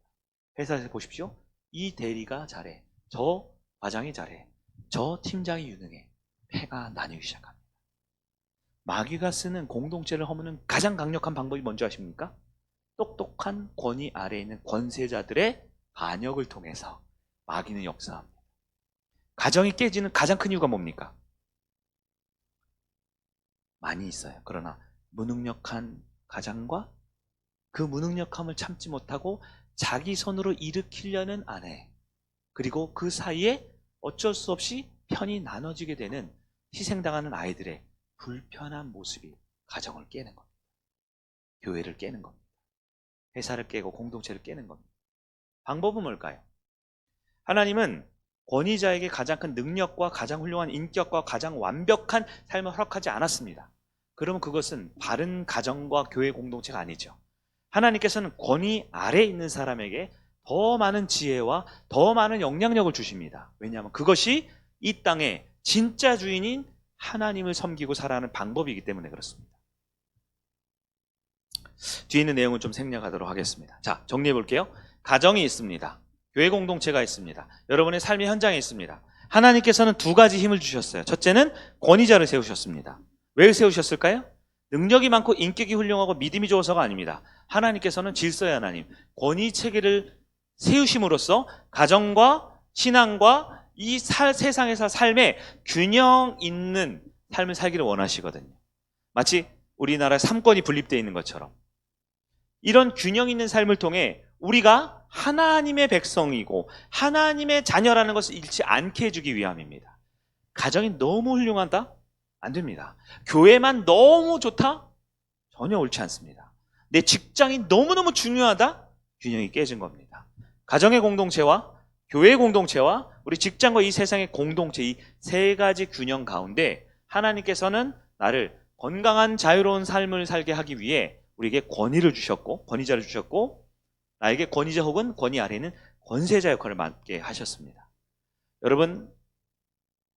회사에서 보십시오. 이 대리가 잘해. 저 과장이 잘해. 저 팀장이 유능해. 패가 나뉘기 시작합니다. 마귀가 쓰는 공동체를 허무는 가장 강력한 방법이 뭔지 아십니까? 똑똑한 권위 아래에 있는 권세자들의 반역을 통해서 마귀는 역사합니다. 가정이 깨지는 가장 큰 이유가 뭡니까? 많이 있어요. 그러나 무능력한 가장과 그 무능력함을 참지 못하고 자기 손으로 일으키려는 아내, 그리고 그 사이에 어쩔 수 없이 편이 나눠지게 되는 희생당하는 아이들의 불편한 모습이 가정을 깨는 겁니다. 교회를 깨는 겁니다. 회사를 깨고 공동체를 깨는 겁니다. 방법은 뭘까요? 하나님은 권위자에게 가장 큰 능력과 가장 훌륭한 인격과 가장 완벽한 삶을 허락하지 않았습니다. 그러면 그것은 바른 가정과 교회 공동체가 아니죠. 하나님께서는 권위 아래에 있는 사람에게 더 많은 지혜와 더 많은 영향력을 주십니다. 왜냐하면 그것이 이 땅의 진짜 주인인 하나님을 섬기고 살아가는 방법이기 때문에 그렇습니다. 뒤에 있는 내용은 좀 생략하도록 하겠습니다. 자, 정리해 볼게요. 가정이 있습니다. 교회 공동체가 있습니다. 여러분의 삶의 현장에 있습니다. 하나님께서는 두 가지 힘을 주셨어요. 첫째는 권위자를 세우셨습니다. 왜 세우셨을까요? 능력이 많고 인격이 훌륭하고 믿음이 좋아서가 아닙니다. 하나님께서는 질서의 하나님, 권위 체계를 세우심으로써 가정과 신앙과 이 세상에서 삶에 균형 있는 삶을 살기를 원하시거든요. 마치 우리나라 3권이 분립되어 있는 것처럼 이런 균형 있는 삶을 통해 우리가 하나님의 백성이고 하나님의 자녀라는 것을 잃지 않게 해주기 위함입니다. 가정이 너무 훌륭하다? 안 됩니다. 교회만 너무 좋다? 전혀 옳지 않습니다. 내 직장이 너무너무 중요하다? 균형이 깨진 겁니다. 가정의 공동체와 교회의 공동체와 우리 직장과 이 세상의 공동체, 이 세 가지 균형 가운데 하나님께서는 나를 건강한 자유로운 삶을 살게 하기 위해 우리에게 권위를 주셨고, 권위자를 주셨고, 나에게 권위자 혹은 권위 아래는 권세자 역할을 맡게 하셨습니다. 여러분,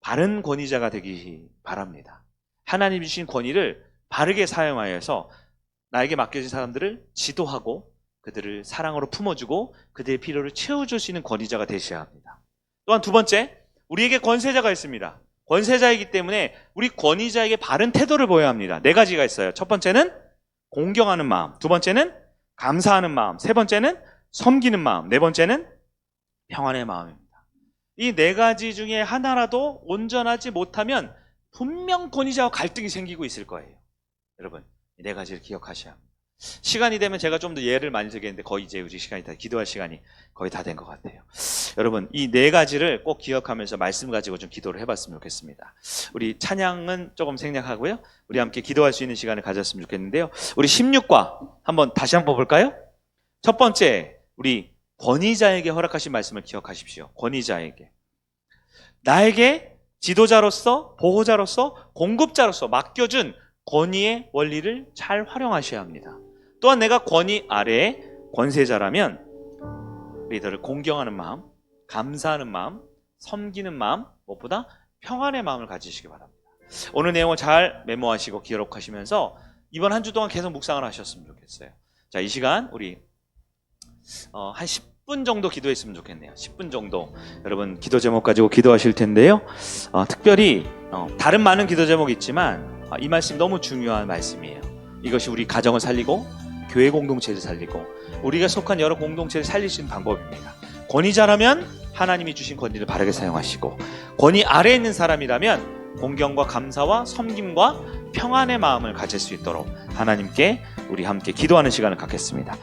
바른 권위자가 되기 바랍니다. 하나님이 주신 권위를 바르게 사용하여서 나에게 맡겨진 사람들을 지도하고 그들을 사랑으로 품어주고 그들의 필요를 채워줄 수 있는 권위자가 되셔야 합니다. 또한 두 번째, 우리에게 권세자가 있습니다. 권세자이기 때문에 우리 권위자에게 바른 태도를 보여야 합니다. 네 가지가 있어요. 첫 번째는 공경하는 마음, 두 번째는 감사하는 마음, 세 번째는 섬기는 마음, 네 번째는 평안의 마음입니다. 이 네 가지 중에 하나라도 온전하지 못하면 분명 권위자와 갈등이 생기고 있을 거예요. 여러분, 이 네 가지를 기억하셔야 합니다. 시간이 되면 제가 좀 더 예를 많이 들겠는데 거의 이제 우리 시간이 다, 기도할 시간이 거의 다 된 것 같아요. 여러분, 이 네 가지를 꼭 기억하면서 말씀 가지고 좀 기도를 해봤으면 좋겠습니다. 우리 찬양은 조금 생략하고요. 우리 함께 기도할 수 있는 시간을 가졌으면 좋겠는데요. 우리 16과 한번 다시 한번 볼까요? 첫 번째, 우리 권위자에게 허락하신 말씀을 기억하십시오. 권위자에게. 나에게 지도자로서, 보호자로서, 공급자로서 맡겨준 권위의 원리를 잘 활용하셔야 합니다. 또한 내가 권위 아래의 권세자라면 리더를 공경하는 마음, 감사하는 마음, 섬기는 마음, 무엇보다 평안의 마음을 가지시기 바랍니다. 오늘 내용을 잘 메모하시고 기록하시면서 이번 한 주 동안 계속 묵상을 하셨으면 좋겠어요. 자, 이 시간 우리 한 10분 정도 기도했으면 좋겠네요. 10분 정도 여러분 기도 제목 가지고 기도하실 텐데요. 특별히 다른 많은 기도 제목이 있지만 이 말씀 너무 중요한 말씀이에요. 이것이 우리 가정을 살리고 교회 공동체를 살리고 우리가 속한 여러 공동체를 살릴 수 있는 방법입니다. 권위자라면 하나님이 주신 권위를 바르게 사용하시고, 권위 아래에 있는 사람이라면 공경과 감사와 섬김과 평안의 마음을 가질 수 있도록 하나님께 우리 함께 기도하는 시간을 갖겠습니다.